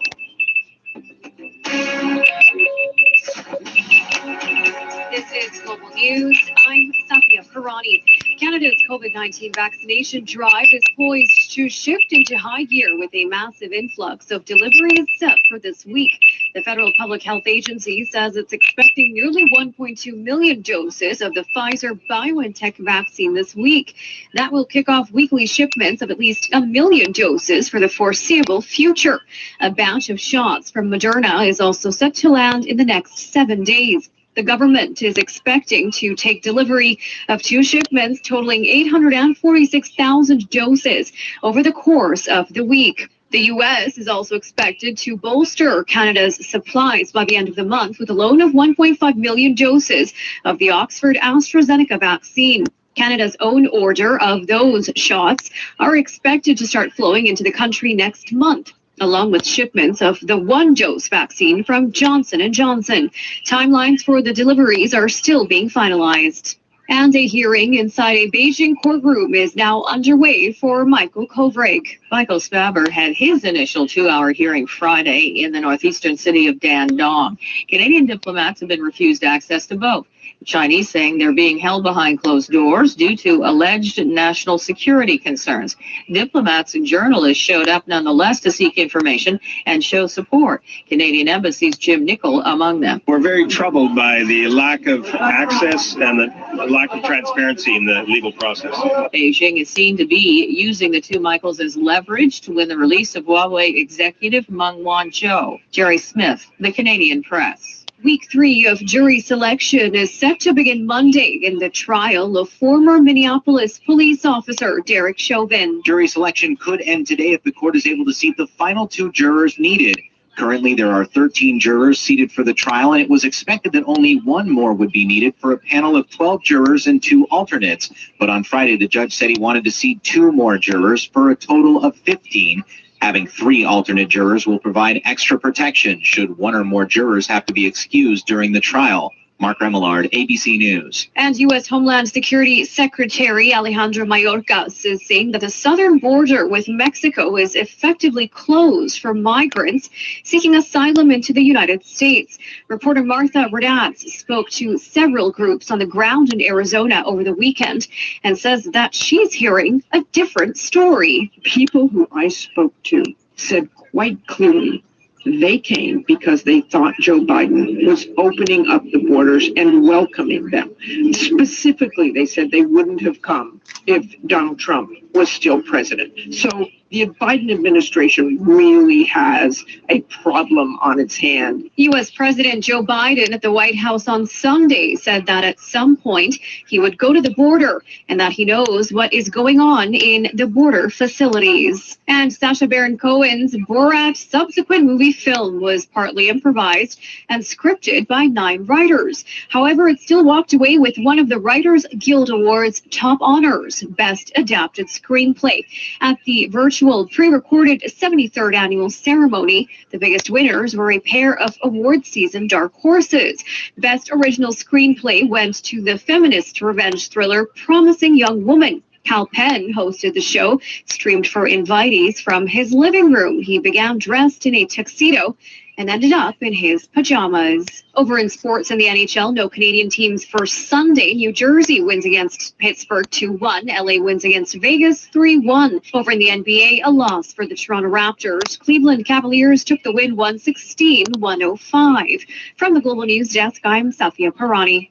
This is Global News. I'm Safia Karani. Canada's COVID-19 vaccination drive is poised to shift into high gear with a massive influx of deliveries set for this week. The Federal Public Health Agency says it's expecting nearly 1.2 million doses of the Pfizer-BioNTech vaccine this week. That will kick off weekly shipments of at least 1 million doses for the foreseeable future. A batch of shots from Moderna is also set to land in the next 7 days. The government is expecting to take delivery of 2 shipments totaling 846,000 doses over the course of the week. The U.S. is also expected to bolster Canada's supplies by the end of the month with a loan of 1.5 million doses of the Oxford AstraZeneca vaccine. Canada's own order of those shots are expected to start flowing into the country next month, along with shipments of the 1-dose vaccine from Johnson & Johnson. Timelines for the deliveries are still being finalized. And a hearing inside a Beijing courtroom is now underway for Michael Kovrig. Michael Spavor had his initial 2-hour hearing Friday in the northeastern city of Dandong. Canadian diplomats have been refused access to both. The Chinese saying they're being held behind closed doors due to alleged national security concerns. Diplomats and journalists showed up nonetheless to seek information and show support. Canadian Embassy's Jim Nicol among them. We're very troubled by the lack of access and the lack of transparency in the legal process. Beijing is seen to be using the two Michaels as leverage to win the release of Huawei executive Meng Wanzhou. Jerry Smith, the Canadian Press. Week 3 of jury selection is set to begin Monday in the trial of former Minneapolis police officer Derek Chauvin. Jury selection could end today if the court is able to seat the final 2 jurors needed. Currently, there are 13 jurors seated for the trial, and it was expected that only 1 more would be needed for a panel of 12 jurors and 2 alternates. But on Friday, the judge said he wanted to seat 2 more jurors for a total of 15. Having 3 alternate jurors will provide extra protection should 1 or more jurors have to be excused during the trial. Mark Remillard, ABC News. And U.S. Homeland Security Secretary Alejandro Mayorkas is saying that the southern border with Mexico is effectively closed for migrants seeking asylum into the United States. Reporter Martha Radatz spoke to several groups on the ground in Arizona over the weekend and says that she's hearing a different story. People who I spoke to said quite clearly they came because they thought Joe Biden was opening up the borders and welcoming them. Specifically, they said they wouldn't have come if Donald Trump was still president. So the Biden administration really has a problem on its hand. U.S. President Joe Biden at the White House on Sunday said that at some point he would go to the border and that he knows what is going on in the border facilities. And Sacha Baron Cohen's Borat subsequent movie film was partly improvised and scripted by 9 writers. However, it still walked away with one of the Writers Guild Awards top honors, Best Adapted Screenplay. At the virtual pre-recorded 73rd annual ceremony, the biggest winners were a pair of award season dark horses. Best Original Screenplay went to the feminist revenge thriller Promising Young Woman. Hal Penn hosted the show, streamed for invitees from his living room. He began dressed in a tuxedo and ended up in his pajamas. Over in sports in the NHL, no Canadian teams for Sunday. New Jersey wins against Pittsburgh 2-1. LA wins against Vegas 3-1. Over in the NBA, a loss for the Toronto Raptors. Cleveland Cavaliers took the win 116-105. From the Global News Desk, I'm Safia Parani.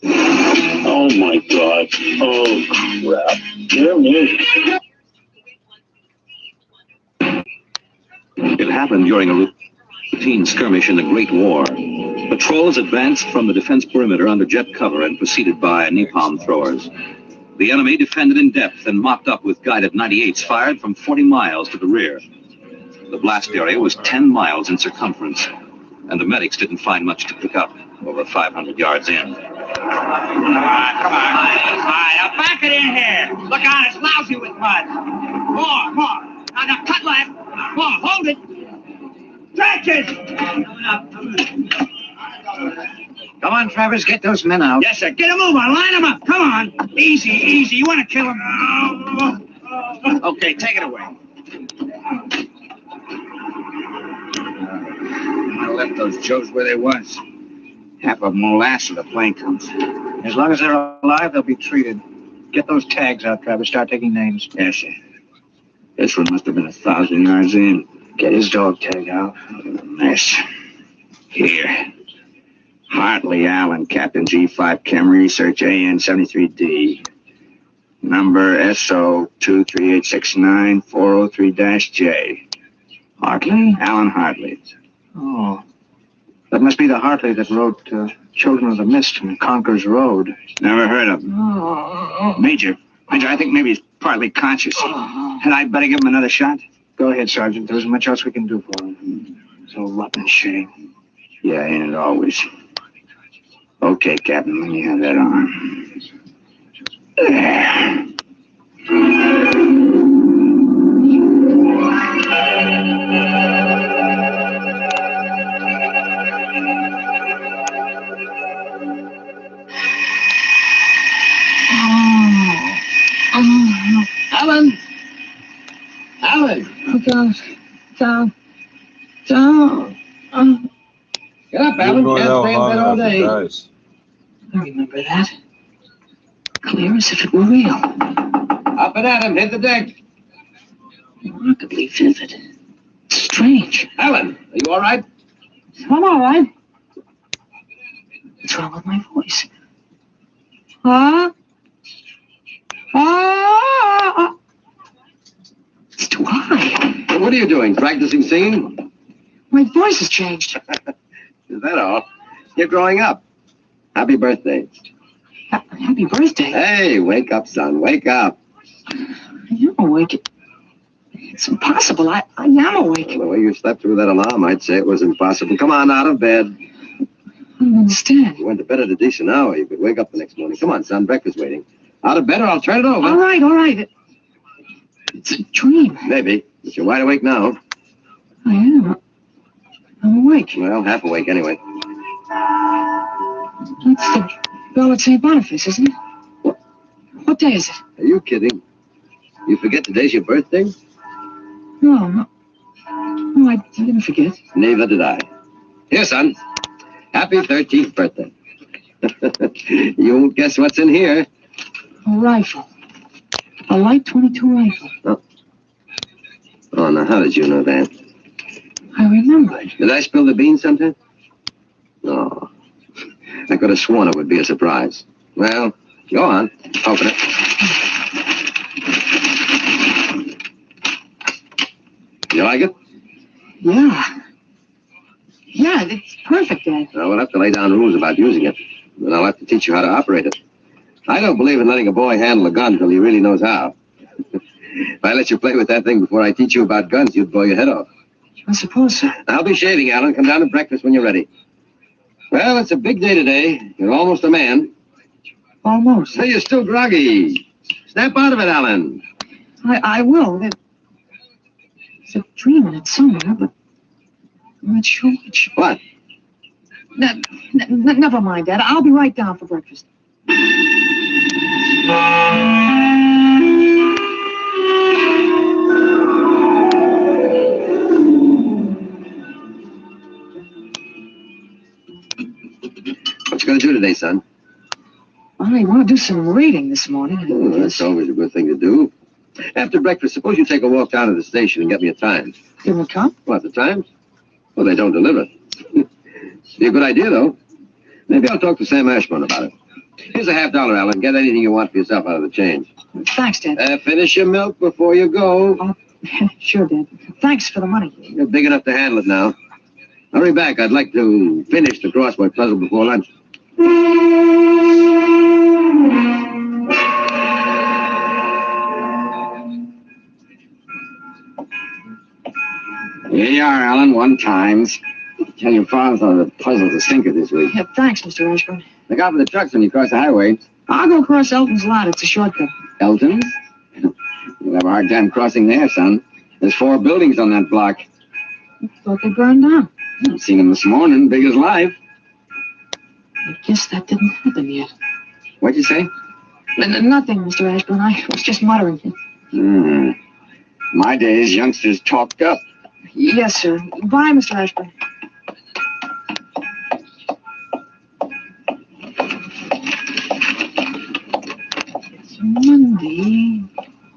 Oh my God. Oh crap. It happened during a routine skirmish in the Great War. Patrols advanced from the defense perimeter under jet cover and preceded by napalm throwers. The enemy defended in depth and mopped up with guided 98s fired from 40 miles to the rear. The blast area was 10 miles in circumference, and the medics didn't find much to pick up over 500 yards in. Come on. All right, now back it in here. Look out, it's lousy with mud. More. Now cut left. More, hold it. Stretch it. Come on, Travis, get those men out. Yes, sir. Get them moving. Line them up. Come on. Easy. You want to kill them? Okay, take it away. I left those Joes where they was. Half of them will last till the plane comes. As long as they're alive, they'll be treated. Get those tags out, Travis. Start taking names. Yes, sir. This one must have been 1,000 yards in. Get his dog tag out. Mess. Here. Hartley Allen, Captain G5 Chem Research, AN73D. Number SO23869-403-J. Hartley? Alan Hartley. Oh. That must be the Hartley that wrote Children of the Mist and Conker's Road. Never heard of him. Major, I think maybe he's partly conscious. Had I better give him another shot? Go ahead, Sergeant. There isn't much else we can do for him. It's a rotten shame. Yeah, ain't it always? Okay, Captain, let me have that arm. There. Alan! Down. Get up, Alan. Going Can't out stay in hard bed all after day. guys. I remember that. Clear as if it were real. Up and at him, hit the deck. Remarkably vivid. Strange. Alan, are you all right? I'm all right. What's wrong with my voice? Huh? It's too high. Well, what are you doing? Practicing singing? My voice has changed. Is that all? You're growing up. Happy birthday. Happy birthday? Hey, wake up, son. Wake up. You're awake. It's impossible. I am awake. Well, the way you slept through that alarm, I'd say it was impossible. Come on, out of bed. I don't understand. You went to bed at a decent hour. You could wake up the next morning. Come on, son. Breakfast waiting. Out of bed or I'll turn it over. All right. It's a dream. Maybe. But you're wide awake now. I am. I'm awake. Well, half awake anyway. That's the bell at St. Boniface, isn't it? What day is it? Are you kidding? You forget today's your birthday? No, I didn't forget. Neither did I. Here, son. Happy 13th birthday. You won't guess what's in here. A rifle. A light 22 rifle. Oh, now how did you know that? I remembered. Did I spill the beans sometime? No. I could have sworn it would be a surprise. Well, go on. Open it. You like it? Yeah, it's perfect, Dad. Well, we'll have to lay down rules about using it. And I'll have to teach you how to operate it. I don't believe in letting a boy handle a gun till he really knows how. If I let you play with that thing before I teach you about guns, you'd blow your head off. I suppose so. I'll be shaving, Alan. Come down to breakfast when you're ready. Well, it's a big day today. You're almost a man. Almost. Hey, you're still groggy. Snap out of it, Alan. I will. It's a dream and it's somewhere, but I'm not sure which. What? Never mind, Dad. I'll be right down for breakfast. What you gonna do today, son? I want to do some reading this morning. Oh, that's always a good thing to do. After breakfast, suppose you take a walk down to the station and get me a Times. Give them a cup? What, the Times? Well, they don't deliver. Be a good idea, though. Maybe I'll talk to Sam Ashburn about it. Here's a $50, Alan. Get anything you want for yourself out of the change. Thanks, Dad. Finish your milk before you go. Sure, Dad. Thanks for the money. You're big enough to handle it now. Hurry back. I'd like to finish the crossword puzzle before lunch. Here you are, Alan. 1 Times. Tell your father the puzzle's a stinker this week. Yeah, thanks, Mr. Ashburn. Look out for the trucks when you cross the highway. I'll go across Elton's lot. It's a shortcut. Elton's? You'll have a hard time crossing there, son. There's 4 buildings on that block. I thought they burned down. I've seen them this morning, big as life. I guess that didn't happen yet. What'd you say? Nothing, Mr. Ashburn. I was just muttering. My days, youngsters talked up. Yes, sir. Bye, Mr. Ashburn. It's Monday,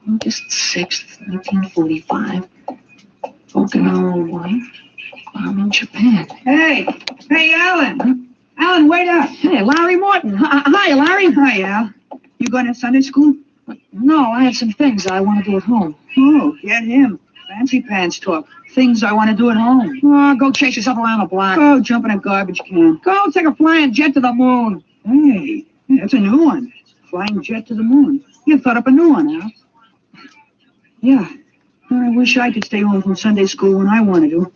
August 6th, 1945. Okinawa wife, bomb in Japan. Hey, Alan. Alan, wait up. Hey, Larry Morton. Hi, Larry. Hi, Al. You going to Sunday school? No, I have some things I want to do at home. Oh, get him. Fancy pants talk. Things I want to do at home. Oh, go chase yourself around the block. Go jump in a garbage can. Go take a flying jet to the moon. Hey, that's a new one. Flying jet to the moon. You thought up a new one, Al. Yeah. I wish I could stay home from Sunday school when I wanted to.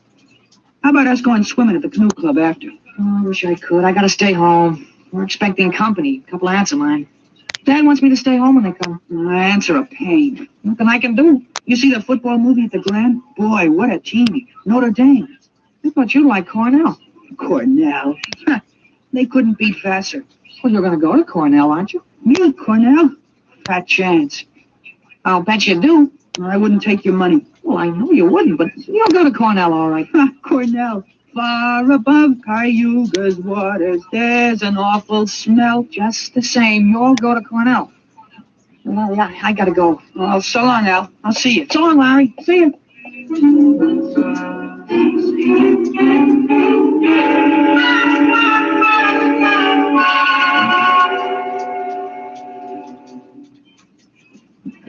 How about us going swimming at the canoe club after? Oh, I wish I could. I gotta stay home. We're expecting company. A couple of aunts of mine. Dad wants me to stay home when they come. Aunts are a pain. Nothing I can do. You see the football movie at the Grand? Boy, what a team. Notre Dame. I thought you liked Cornell. Cornell? They couldn't beat Vassar. Well, you're gonna go to Cornell, aren't you? Me, Cornell? Fat chance. I'll bet you do. I wouldn't take your money. Well, I know you wouldn't, but you'll go to Cornell, all right. Cornell. Far above Cayuga's waters, there's an awful smell. Just the same, you all go to Cornell. Well, Larry, I gotta go. Well, so long, Al. I'll see you. So long, Larry. See you.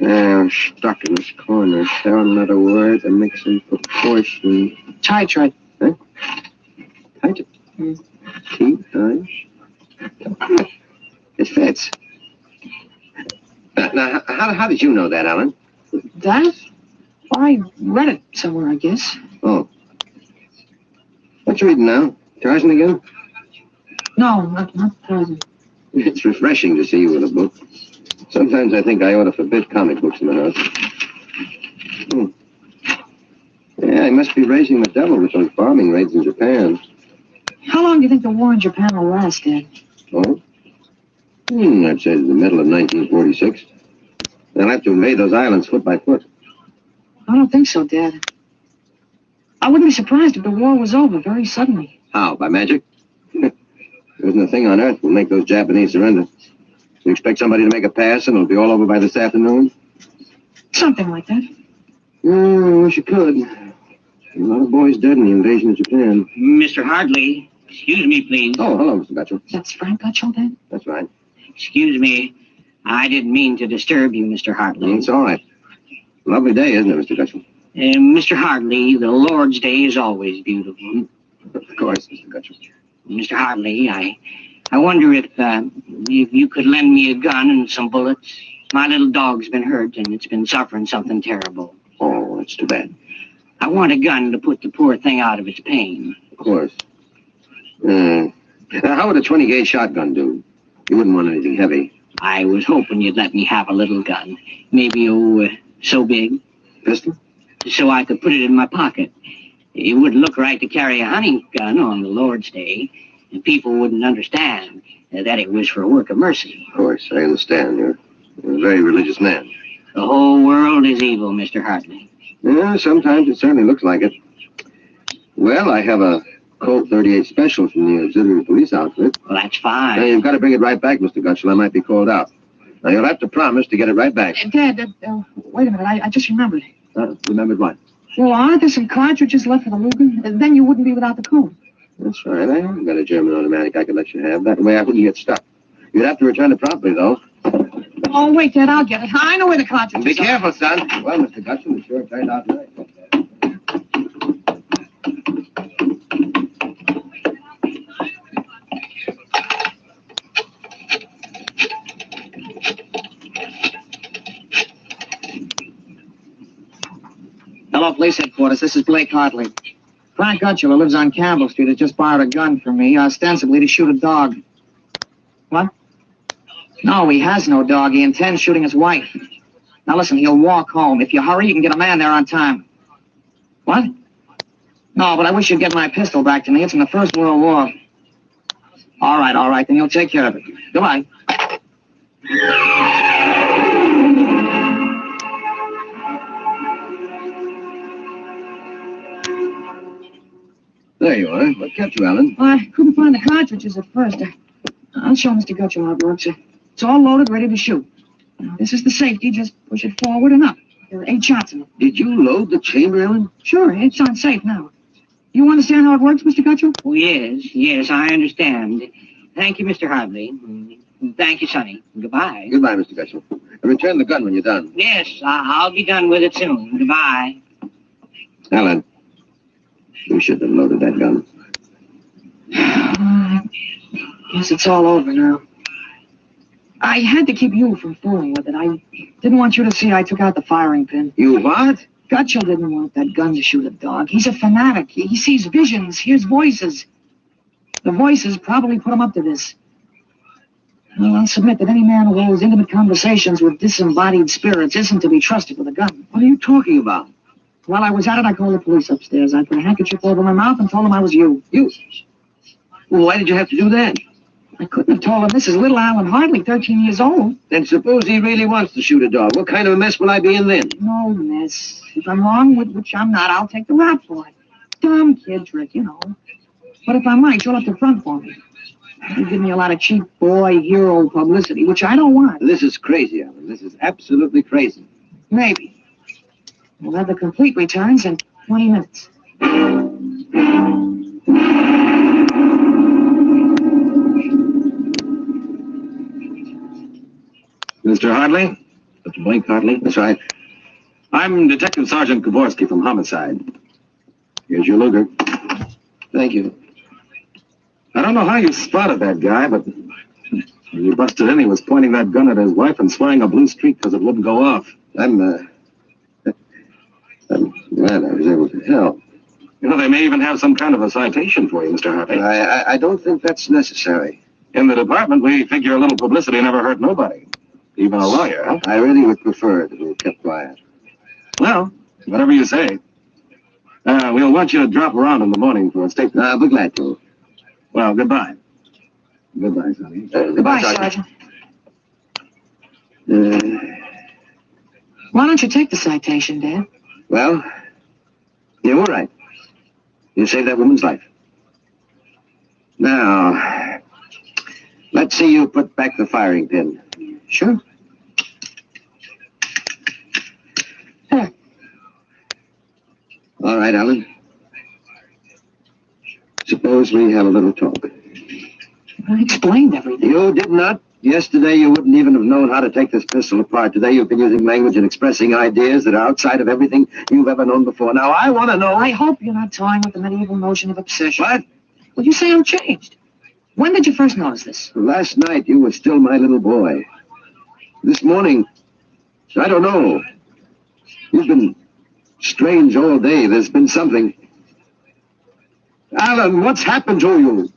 I'm stuck in this corner. Sound not a word that makes in proportion. Tight. Huh? Tight? T-tight? It fits. Now, how did you know that, Alan? That? I read it somewhere, I guess. Oh. What you reading now? Tarzan again? No, not Tarzan. It's refreshing to see you with a book. Sometimes I think I ought to forbid comic books in the house. Yeah, I must be raising the devil with those bombing raids in Japan. How long do you think the war in Japan will last, Dad? Oh? I'd say the middle of 1946. They'll have to invade those islands foot by foot. I don't think so, Dad. I wouldn't be surprised if the war was over very suddenly. How? By magic? There isn't a thing on earth will make those Japanese surrender. You expect somebody to make a pass and it'll be all over by this afternoon? Something like that. I wish you could. A lot of boys dead in the invasion of Japan. Mr. Hartley, excuse me, please. Oh, hello, Mr. Gutchell. That's Frank Gutchell, Dad? That's right. Excuse me. I didn't mean to disturb you, Mr. Hartley. It's all right. Lovely day, isn't it, Mr. Gutchell? Mr. Hartley, the Lord's Day is always beautiful. Of course, Mr. Gutchell. Mr. Hartley, I wonder if you could lend me a gun and some bullets. My little dog's been hurt and it's been suffering something terrible. Oh, that's too bad. I want a gun to put the poor thing out of its pain. Of course. How would a 20-gauge shotgun do? You wouldn't want anything heavy. I was hoping you'd let me have a little gun. Maybe, so big. Pistol? So I could put it in my pocket. It wouldn't look right to carry a hunting gun on the Lord's Day, and people wouldn't understand that it was for a work of mercy. Of course, I understand. You're a very religious man. The whole world is evil, Mr. Hartley. Yeah, sometimes it certainly looks like it. Well, I have a Colt 38 Special from the auxiliary police outfit. Well, that's fine. Now, you've got to bring it right back, Mr. Gutchell. I might be called out. Now, you'll have to promise to get it right back. Dad, wait a minute. I just remembered. Remembered what? Well, aren't there some cartridges left for the Luger? Then you wouldn't be without the Colt. That's right. I haven't got a German automatic I could let you have. That way I wouldn't get stuck. You'd have to return it promptly, though. Oh, wait, Dad, I'll get it. I know where the cartridges Be are. careful, son. Well, Mr. Gutchell, it sure turned out nice. Hello, police headquarters. This is Blake Hartley. Frank Gutchell, who lives on Campbell Street, has just borrowed a gun from me, ostensibly to shoot a dog. What? No, he has no dog. He intends shooting his wife. Now, listen, he'll walk home. If you hurry, you can get a man there on time. What? No, but I wish you'd get my pistol back to me. It's from the First World War. All right. Then you'll take care of it. Goodbye. There you are. What kept you, Alan? I couldn't find the cartridges at first. I'll show Mr. Gutchell how it works. It's all loaded, ready to shoot. Now, this is the safety. Just push it forward and up. There are 8 shots in it. Did you load the chamber, Alan? Sure, it's on safe now. You understand how it works, Mr. Gutchell? Oh, yes, I understand. Thank you, Mr. Hartley. Thank you, Sonny. Goodbye. Goodbye, Mr. Gutchell. Return the gun when you're done. Yes, I'll be done with it soon. Goodbye. Alan, you should have loaded that gun. Guess it's all over now. I had to keep you from fooling with it. I didn't want you to see I took out the firing pin. You what? Gutchell didn't want that gun to shoot a dog. He's a fanatic. He sees visions, hears voices. The voices probably put him up to this. Well, I'll submit that any man who holds intimate conversations with disembodied spirits isn't to be trusted with a gun. What are you talking about? While I was at it, I called the police upstairs. I put a handkerchief over my mouth and told them I was you. You? Well, why did you have to do that? I couldn't have told him this is little Alan Hartley, 13 years old. Then suppose he really wants to shoot a dog. What kind of a mess will I be in then? No mess. If I'm wrong, which I'm not, I'll take the rap for it. Dumb kid trick, you know. But if I'm right, you'll have to front for me. You give me a lot of cheap boy hero publicity, which I don't want. This is crazy, Alan. This is absolutely crazy. Maybe. We'll have the complete returns in 20 minutes. Mr. Hartley? Mr. Blake Hartley? That's right. I'm Detective Sergeant Koborski from Homicide. Here's your Luger. Thank you. I don't know how you spotted that guy, but when you busted in, he was pointing that gun at his wife and swearing a blue streak because it wouldn't go off. I'm glad I was able to help. You know, they may even have some kind of a citation for you, Mr. Hartley. I don't think that's necessary. In the department, we figure a little publicity never hurt nobody. Even a lawyer, huh? I really would prefer to be kept quiet. Well, whatever you say. We'll want you to drop around in the morning for a statement. I'll be glad to. Well, goodbye. Goodbye, Sonny. Goodbye, Sergeant. Why don't you take the citation, Dad? Well, you were right. You saved that woman's life. Now, let's see you put back the firing pin. Sure. Here. All right, Alan. Suppose we have a little talk. I explained everything. You did not. Yesterday, you wouldn't even have known how to take this pistol apart. Today, you've been using language and expressing ideas that are outside of everything you've ever known before. Now, I want to know... I hope you're not toying with the medieval notion of obsession. What? Well, you say I'm changed. When did you first notice this? Last night, you were still my little boy. This morning, I don't know. You've been strange all day. There's been something. Alan, what's happened to you?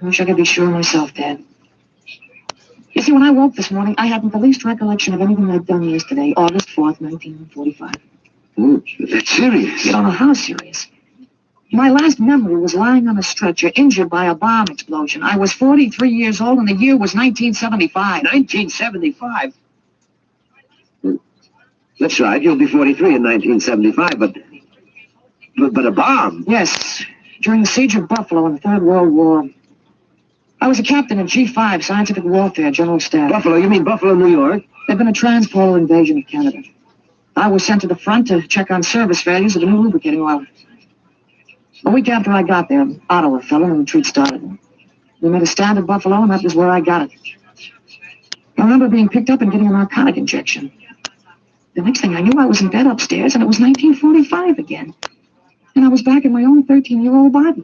I wish I could be sure myself, Dad. You see, when I woke this morning, I hadn't the least recollection of anything I'd done yesterday, August 4th, 1945. Oh, that's serious. You don't know how serious. My last memory was lying on a stretcher, injured by a bomb explosion. I was 43 years old, and the year was 1975. 1975? That's right, you'll be 43 in 1975, but a bomb? Yes, during the siege of Buffalo in the Third World War. I was a captain in G5, Scientific Warfare, General Staff. Buffalo, you mean Buffalo, New York? There'd been a transpolar invasion of Canada. I was sent to the front to check on service failures of the new lubricating oil. A week after I got there, Ottawa fell and the retreat started. We made a stand at Buffalo, and that was where I got it. I remember being picked up and getting a narcotic injection. The next thing I knew, I was in bed upstairs, and it was 1945 again. And I was back in my own 13-year-old body.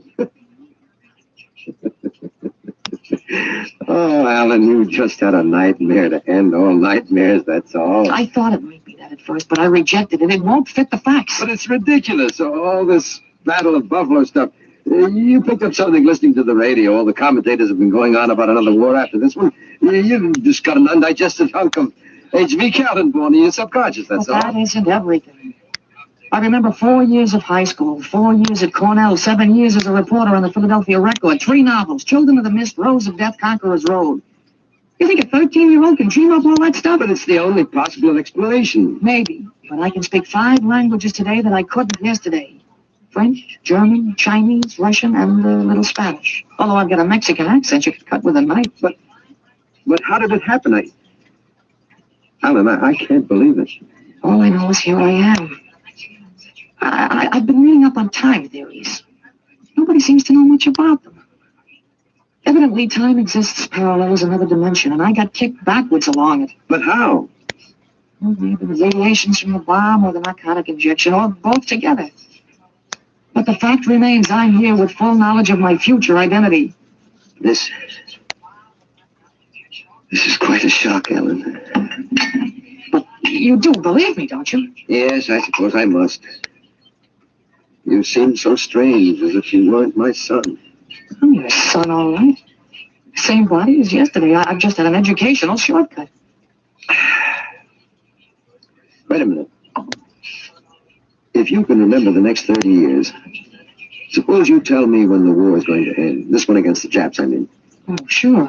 Oh, Alan, you just had a nightmare to end all nightmares, that's all. I thought it might be that at first, but I rejected it. It won't fit the facts. But it's ridiculous, all this Battle of Buffalo stuff. You picked up something listening to the radio. All the commentators have been going on about another war after this one. You just got an undigested hunk of H.V. Callan born in your subconscious, that's all. That isn't everything. I remember 4 years of high school, 4 years at Cornell, 7 years as a reporter on the Philadelphia Record, 3 novels, Children of the Mist, Rose of Death, Conqueror's Road. You think a 13-year-old can dream up all that stuff? But it's the only possible explanation. Maybe, but I can speak 5 languages today that I couldn't yesterday. French, German, Chinese, Russian, and a little Spanish. Although I've got a Mexican accent you could cut with a knife. But how did it happen? Alan, I can't believe it. All I know is here I am. I've been reading up on time theories. Nobody seems to know much about them. Evidently, time exists parallel as another dimension, and I got kicked backwards along it. But how? Well, maybe the radiations from the bomb or the narcotic injection, or both together. But the fact remains, I'm here with full knowledge of my future identity. This is quite a shock, Ellen. But you do believe me, don't you? Yes, I suppose I must. You seem so strange, as if you weren't my son. I'm your son, all right. Same body as yesterday. I've just had an educational shortcut. Wait a minute. If you can remember the next 30 years, suppose you tell me when the war is going to end. This one against the Japs, I mean. Oh, sure.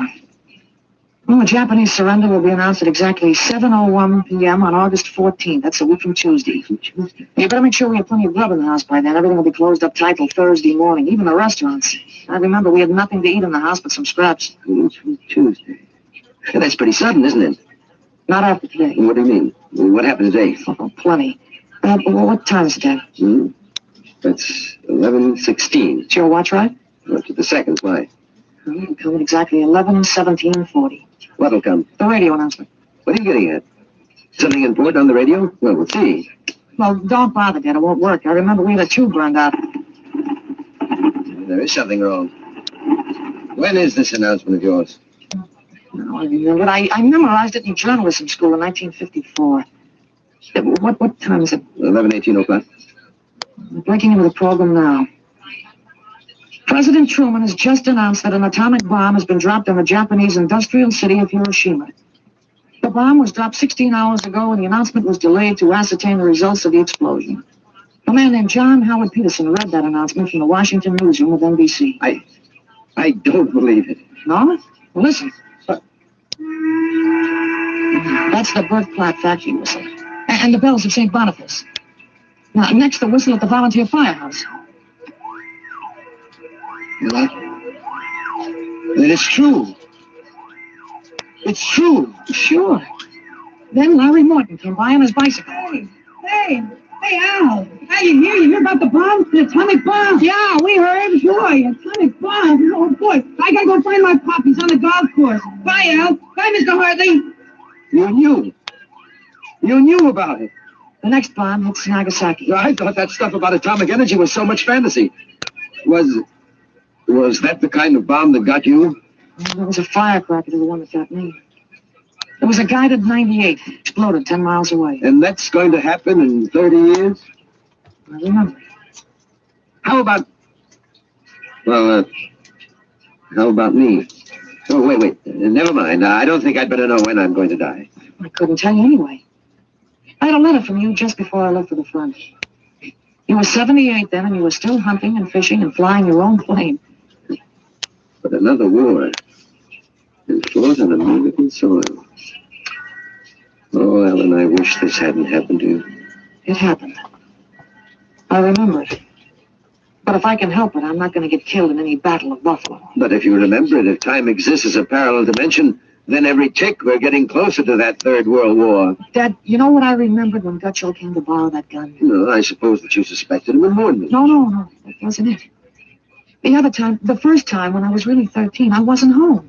Well, the Japanese surrender will be announced at exactly 7:01 p.m. on August 14th. That's a week from Tuesday. You better make sure we have plenty of grub in the house by then. Everything will be closed up tight till Thursday morning, even the restaurants. I remember we had nothing to eat in the house but some scraps. Tuesday. That's pretty sudden, isn't it? Not after today. What do you mean? What happened today? Oh, plenty. What time is it, Dad? That's 11:16. It's your watch, right? Up to the seconds, why? It'll come at exactly 11:17:40. What'll come? The radio announcement. What are you getting at? Something important on the radio? Well, we'll see. Well, don't bother, Dad. It won't work. I remember we had a tube burned out. There is something wrong. When is this announcement of yours? No, I remember. I memorized it in journalism school in 1954. What time is it? 11:18 o'clock. We're breaking into the program now. President Truman has just announced that an atomic bomb has been dropped on the Japanese industrial city of Hiroshima. The bomb was dropped 16 hours ago, and the announcement was delayed to ascertain the results of the explosion. A man named John Howard Peterson read that announcement from the Washington newsroom of NBC. I don't believe it. No? Well, listen. That's the birth plot factory whistle. And the bells of St. Boniface. Now, next, the whistle at the volunteer firehouse. What? Then it's true. It's true. Sure. Then Larry Morton came by on his bicycle. Hey, Al. How you hear? You hear about the bomb? The atomic bomb? Yeah, we heard. Boy, atomic bomb. Oh, boy. I gotta go find my puppies on the golf course. Bye, Al. Bye, Mr. Hartley. You knew. You knew about it. The next bomb hits Nagasaki. I thought that stuff about atomic energy was so much fantasy. Was that the kind of bomb that got you? There was a firecracker to the one that got me. It was a guided 98. Exploded 10 miles away. And that's going to happen in 30 years? I remember. How about... Well, how about me? Oh, wait. Never mind. I don't think I'd better know when I'm going to die. I couldn't tell you anyway. I had a letter from you just before I left for the front. You were 78 then, and you were still hunting and fishing and flying your own plane. But another war. And fought on American soil. Oh, Ellen, I wish this hadn't happened to you. It happened. I remember it. But if I can help it, I'm not going to get killed in any battle of Buffalo. But if you remember it, if time exists as a parallel dimension, then every tick we're getting closer to that Third World War. Dad, you know what I remembered when Gutschall came to borrow that gun? No, I suppose that you suspected him and warned me. No, that wasn't it. The first time when I was really 13, I wasn't home.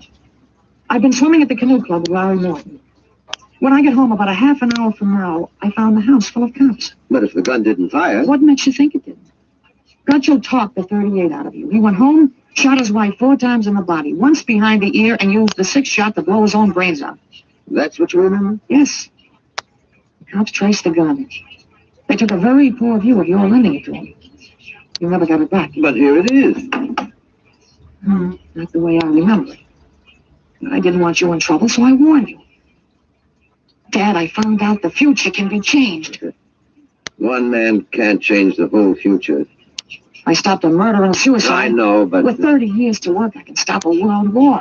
I'd been swimming at the canoe club with Larry Morton. When I get home about a half an hour from now, I found the house full of cops. But if the gun didn't fire... What makes you think it didn't? Gutschall talked the 38 out of you. He went home, shot his wife 4 times in the body, once behind the ear, and used the 6th shot to blow his own brains out. That's what you remember? Yes. The cops traced the gun. They took a very poor view of your lending it to him. You never got it back. But here it is. Not the way I remember it. I didn't want you in trouble, so I warned you. Dad, I found out the future can be changed. One man can't change the whole future. I stopped a murder and suicide. I know, but... With 30 years to work, I can stop a world war.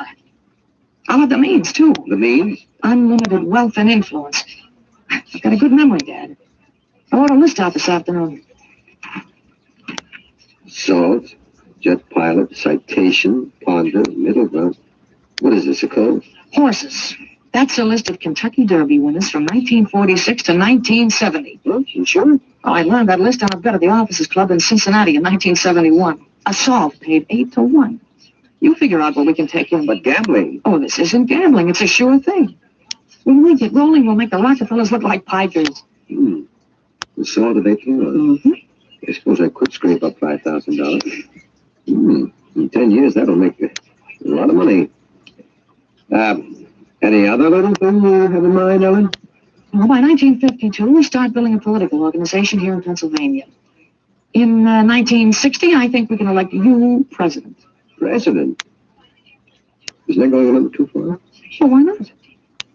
I'll have the means, too. The means? Unlimited wealth and influence. I've got a good memory, Dad. I wrote a list out this afternoon. Salt, jet pilot, citation, ponder, middle ground. What is this, a code? Horses. That's a list of Kentucky Derby winners from 1946 to 1970. Well, you sure? Oh, I learned that list on a bet at the Officers Club in Cincinnati in 1971. Assault paid 8-1. You figure out what we can take in. But gambling? Oh, this isn't gambling. It's a sure thing. When we get rolling, we'll make the Rockefellers look like pikers. Assault of 8-1. I suppose I could scrape up $5,000. In 10 years, that'll make a lot of money. Any other little thing you have in mind, Ellen? Well, by 1952, we start building a political organization here in Pennsylvania. In 1960, I think we can elect you president. President? Isn't that going a little too far? Well, why not?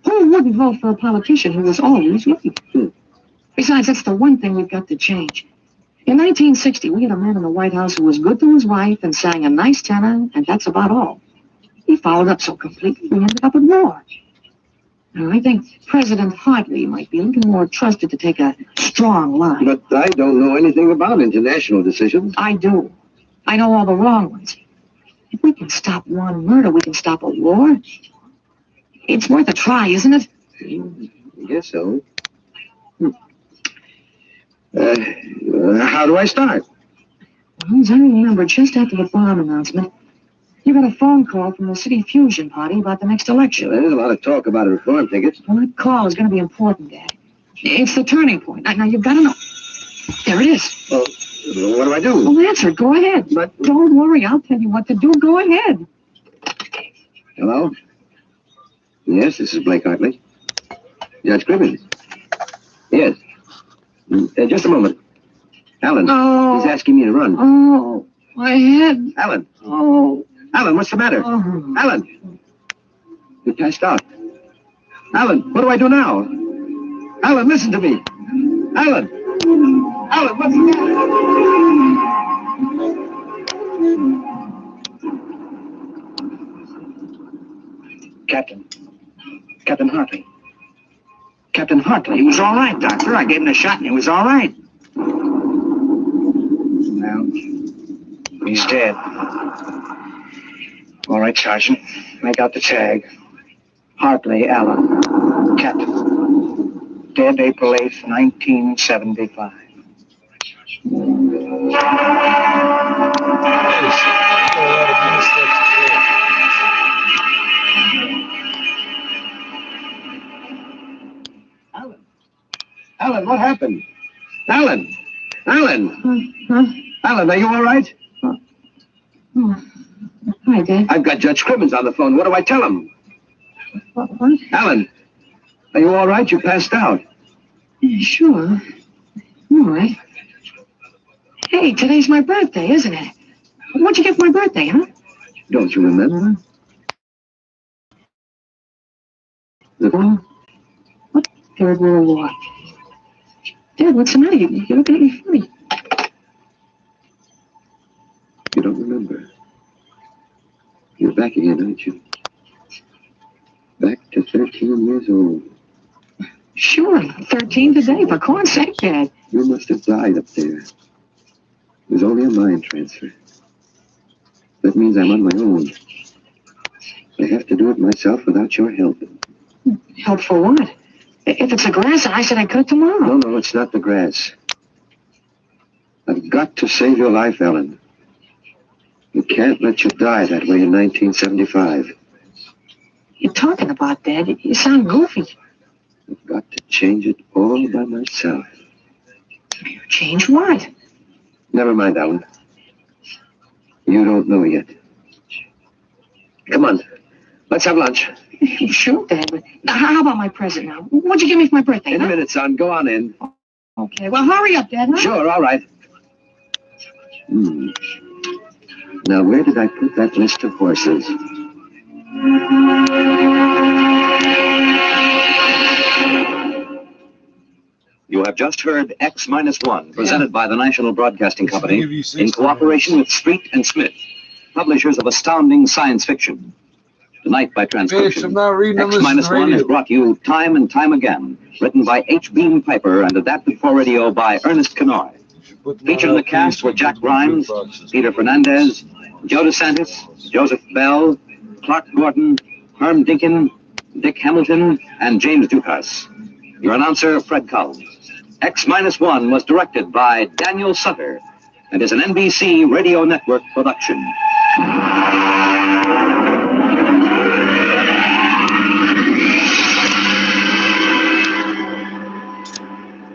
Who wouldn't vote for a politician who was always right? Besides, that's the one thing we've got to change. In 1960, we had a man in the White House who was good to his wife and sang a nice tenor, and that's about all. He followed up so completely, we ended up at war. Now, I think President Hartley might be a little more trusted to take a strong line. But I don't know anything about international decisions. I do. I know all the wrong ones. If we can stop one murder, we can stop a war. It's worth a try, isn't it? I guess so. How do I start? Well, as I remember, just after the bomb announcement, you got a phone call from the City Fusion Party about the next election. Well, there's a lot of talk about a reform ticket. Well, that call is going to be important, Dad. It's the turning point. Now, you've got to know. There it is. Well, what do I do? Well, answer it. Go ahead. But don't worry. I'll tell you what to do. Go ahead. Hello? Yes, this is Blake Hartley. Judge Cribbins. Yes. Just a moment. Alan. Oh. He's asking me to run. Oh, my head. Alan. Oh. Alan, what's the matter? Oh. Alan. You passed out. Alan, what do I do now? Alan, listen to me. Alan. Alan, what's the matter? Captain Hartley. Captain Hartley. He was all right, Doctor. I gave him a shot and he was all right. Well, he's dead. All right, Sergeant. Make out the tag. Hartley Allen. Captain. Dead April 8th, 1975. Alan, what happened? Alan! Alan! Alan, are you all right? Hi, Dad. I've got Judge Cribbins on the phone. What do I tell him? What? Alan, are you all right? You passed out. Sure. All right. Hey, today's my birthday, isn't it? What'd you get for my birthday, huh? Don't you remember? What? Third World War. Dad, what's the matter? You're looking at me funny. You don't remember. You're back again, aren't you? Back to 13 years old. Sure, 13 today, for corn's sake, Dad. You must have died up there. It was only a mind transfer. That means I'm on my own. I have to do it myself without your help. Help for what? If it's the grass, I said I'd cut it tomorrow. No, it's not the grass. I've got to save your life, Ellen. You can't let you die that way in 1975. You're talking about, Dad? You sound goofy. I've got to change it all by myself. Change what? Never mind, Ellen. You don't know yet. Come on. Let's have lunch. Sure, Dad. But how about my present now? What'd you give me for my birthday? In a minute, son. Go on in. Okay. Well, hurry up, Dad. Huh? Sure, all right. Now, where did I put that list of horses? You have just heard X-1, presented by the National Broadcasting Company in cooperation with Street and Smith, publishers of astounding science fiction. Tonight by transcription, X-1 is brought to you time and time again, written by H. Beam Piper and adapted for radio by Ernest Kenoy. Featured in the cast were Jack Grimes, Peter Fernandez, Joe DeSantis, Joseph Bell, Clark Gordon, Herm Dinkin, Dick Hamilton, and James Dukas. Your announcer, Fred Collins. X-1 was directed by Daniel Sutter and is an NBC Radio Network production.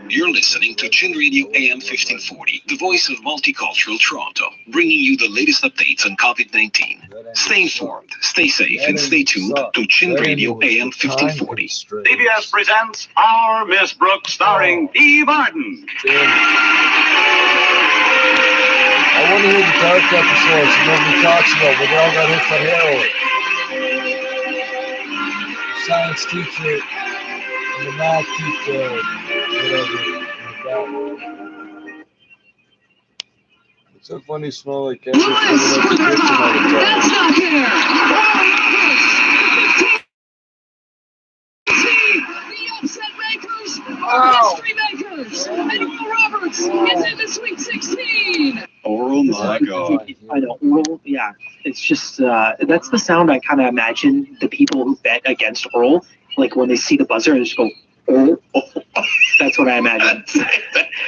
You're listening to Chin Radio AM 1540, the voice of multicultural Toronto, bringing you the latest updates on COVID-19. Stay informed, stay safe, and stay tuned to Chin Radio AM 1540. CBS presents Our Miss Brooks, starring Eve Arden. I want to hear the dark episodes that nobody talks about, but they all got hit for heroin. Science teacher and the math teacher, whatever. It's so funny, smell like candy. That's not here! History makers. And Oral Roberts is in the Sweet 16. Oh my God. I know. Oral, yeah. It's just, that's the sound I kind of imagine the people who bet against Oral, like when they see the buzzer, they just go, oh. That's what I imagine.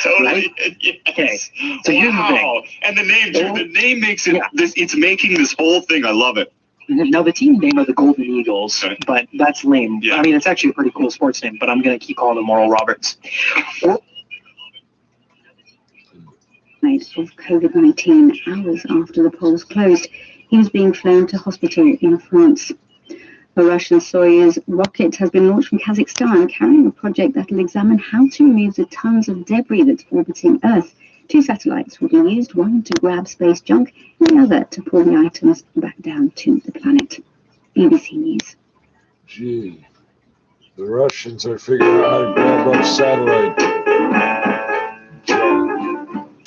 Totally. Right? Yes. Okay. So here's the thing. And the name, too. The name makes it, it's making this whole thing. I love it. Now, the team name are the Golden Eagles, but that's lame. Yeah. I mean, it's actually a pretty cool sports name, but I'm going to keep calling them Oral Roberts. Of COVID-19 hours after the polls closed, he was being flown to hospital in France. A Russian Soyuz rocket has been launched from Kazakhstan, carrying a project that will examine how to remove the tons of debris that's orbiting Earth. 2 satellites will be used, one to grab space junk and the other to pull the items back down to the planet. BBC News. Gee, the Russians are figuring out how to grab up satellite junk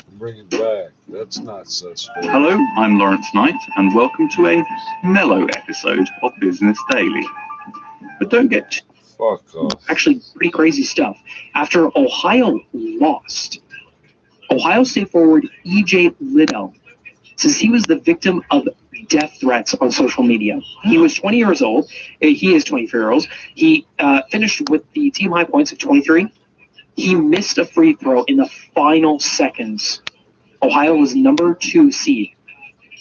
and bring it back. That's not suspect. Hello, I'm Lawrence Knight, and welcome to a mellow episode of Business Daily. But don't get... Fuck off. Actually, pretty crazy stuff. After Ohio lost, Ohio State forward E.J. Liddell says he was the victim of death threats on social media. He was 20 years old. He is 23 years old. He finished with the team high points of 23. He missed a free throw in the final seconds. Ohio was number 2 seed,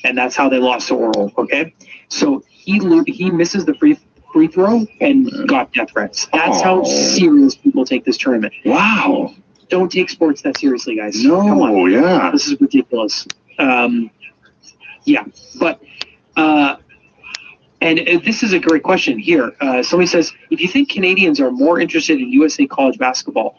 and that's how they lost to Oral, okay? So he misses the free throw and got death threats. That's how serious people take this tournament. Wow. Don't take sports that seriously, guys. No, come on. Yeah. This is ridiculous. Yeah, but and this is a great question here. Somebody says, if you think Canadians are more interested in USA college basketball,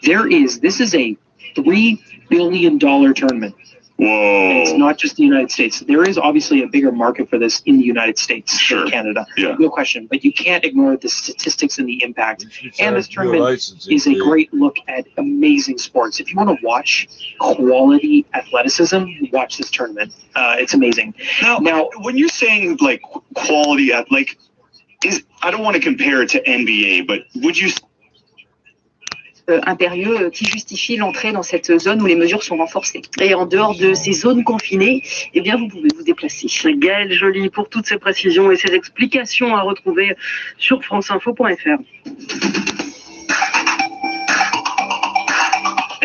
this is a $3 billion tournament. Whoa. And it's not just the United States. There is obviously a bigger market for this in the United States than Canada. Yeah. No question. But you can't ignore the statistics and the impact. And this tournament is a great look at amazing sports. If you want to watch quality athleticism, watch this tournament. It's amazing. Now, when you're saying like quality, like, I don't want to compare it to NBA, but would you... impérieux qui justifie l'entrée dans cette zone où les mesures sont renforcées. Et en dehors de ces zones confinées, eh bien, vous pouvez vous déplacer. Gaëlle Joly pour toutes ces précisions et ces explications à retrouver sur franceinfo.fr.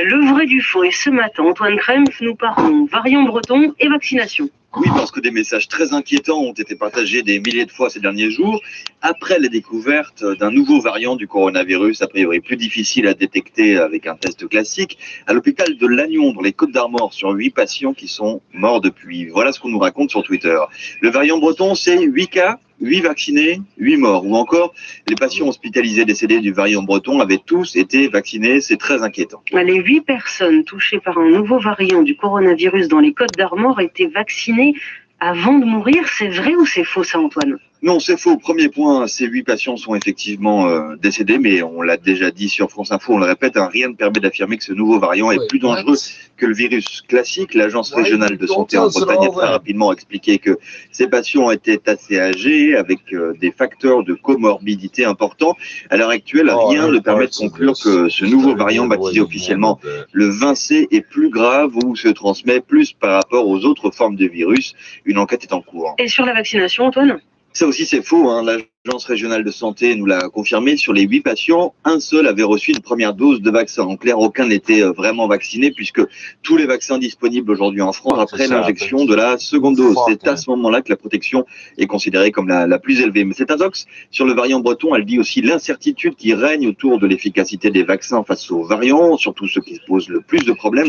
Le vrai du faux. Et ce matin, Antoine Krempf, nous parlons variant breton et vaccination. Oui, parce que des messages très inquiétants ont été partagés des milliers de fois ces derniers jours, après la découverte d'un nouveau variant du coronavirus, a priori plus difficile à détecter avec un test classique, à l'hôpital de Lannion, dans les Côtes-d'Armor, sur 8 patients qui sont morts depuis. Voilà ce qu'on nous raconte sur Twitter. Le variant breton, c'est 8 cas, 8 vaccinés, 8 morts. Ou encore, les patients hospitalisés décédés du variant breton avaient tous été vaccinés. C'est très inquiétant. Les 8 personnes touchées par un nouveau variant du coronavirus dans les Côtes-d'Armor étaient vaccinées avant de mourir. C'est vrai ou c'est faux, ça, Antoine? Non, c'est faux. Premier point, ces 8 patients sont effectivement décédés, mais on l'a déjà dit sur France Info, on le répète, rien ne permet d'affirmer que ce nouveau variant est plus dangereux que le virus classique. L'Agence régionale de santé en Bretagne a très rapidement expliqué que ces patients étaient assez âgés, avec des facteurs de comorbidité importants. À l'heure actuelle, rien ne permet de conclure que ce nouveau variant, baptisé officiellement le 20C, est plus grave ou se transmet plus par rapport aux autres formes de virus. Une enquête est en cours. Et sur la vaccination, Antoine? Ça aussi, c'est faux. L'Agence régionale de santé nous l'a confirmé. Sur les 8 patients, un seul avait reçu une première dose de vaccin. En clair, aucun n'était vraiment vacciné, puisque tous les vaccins disponibles aujourd'hui en France après l'injection de la seconde dose. C'est à ce moment-là que la protection est considérée comme la plus élevée. Mais cette intox sur le variant breton, elle dit aussi l'incertitude qui règne autour de l'efficacité des vaccins face aux variants, surtout ceux qui posent le plus de problèmes.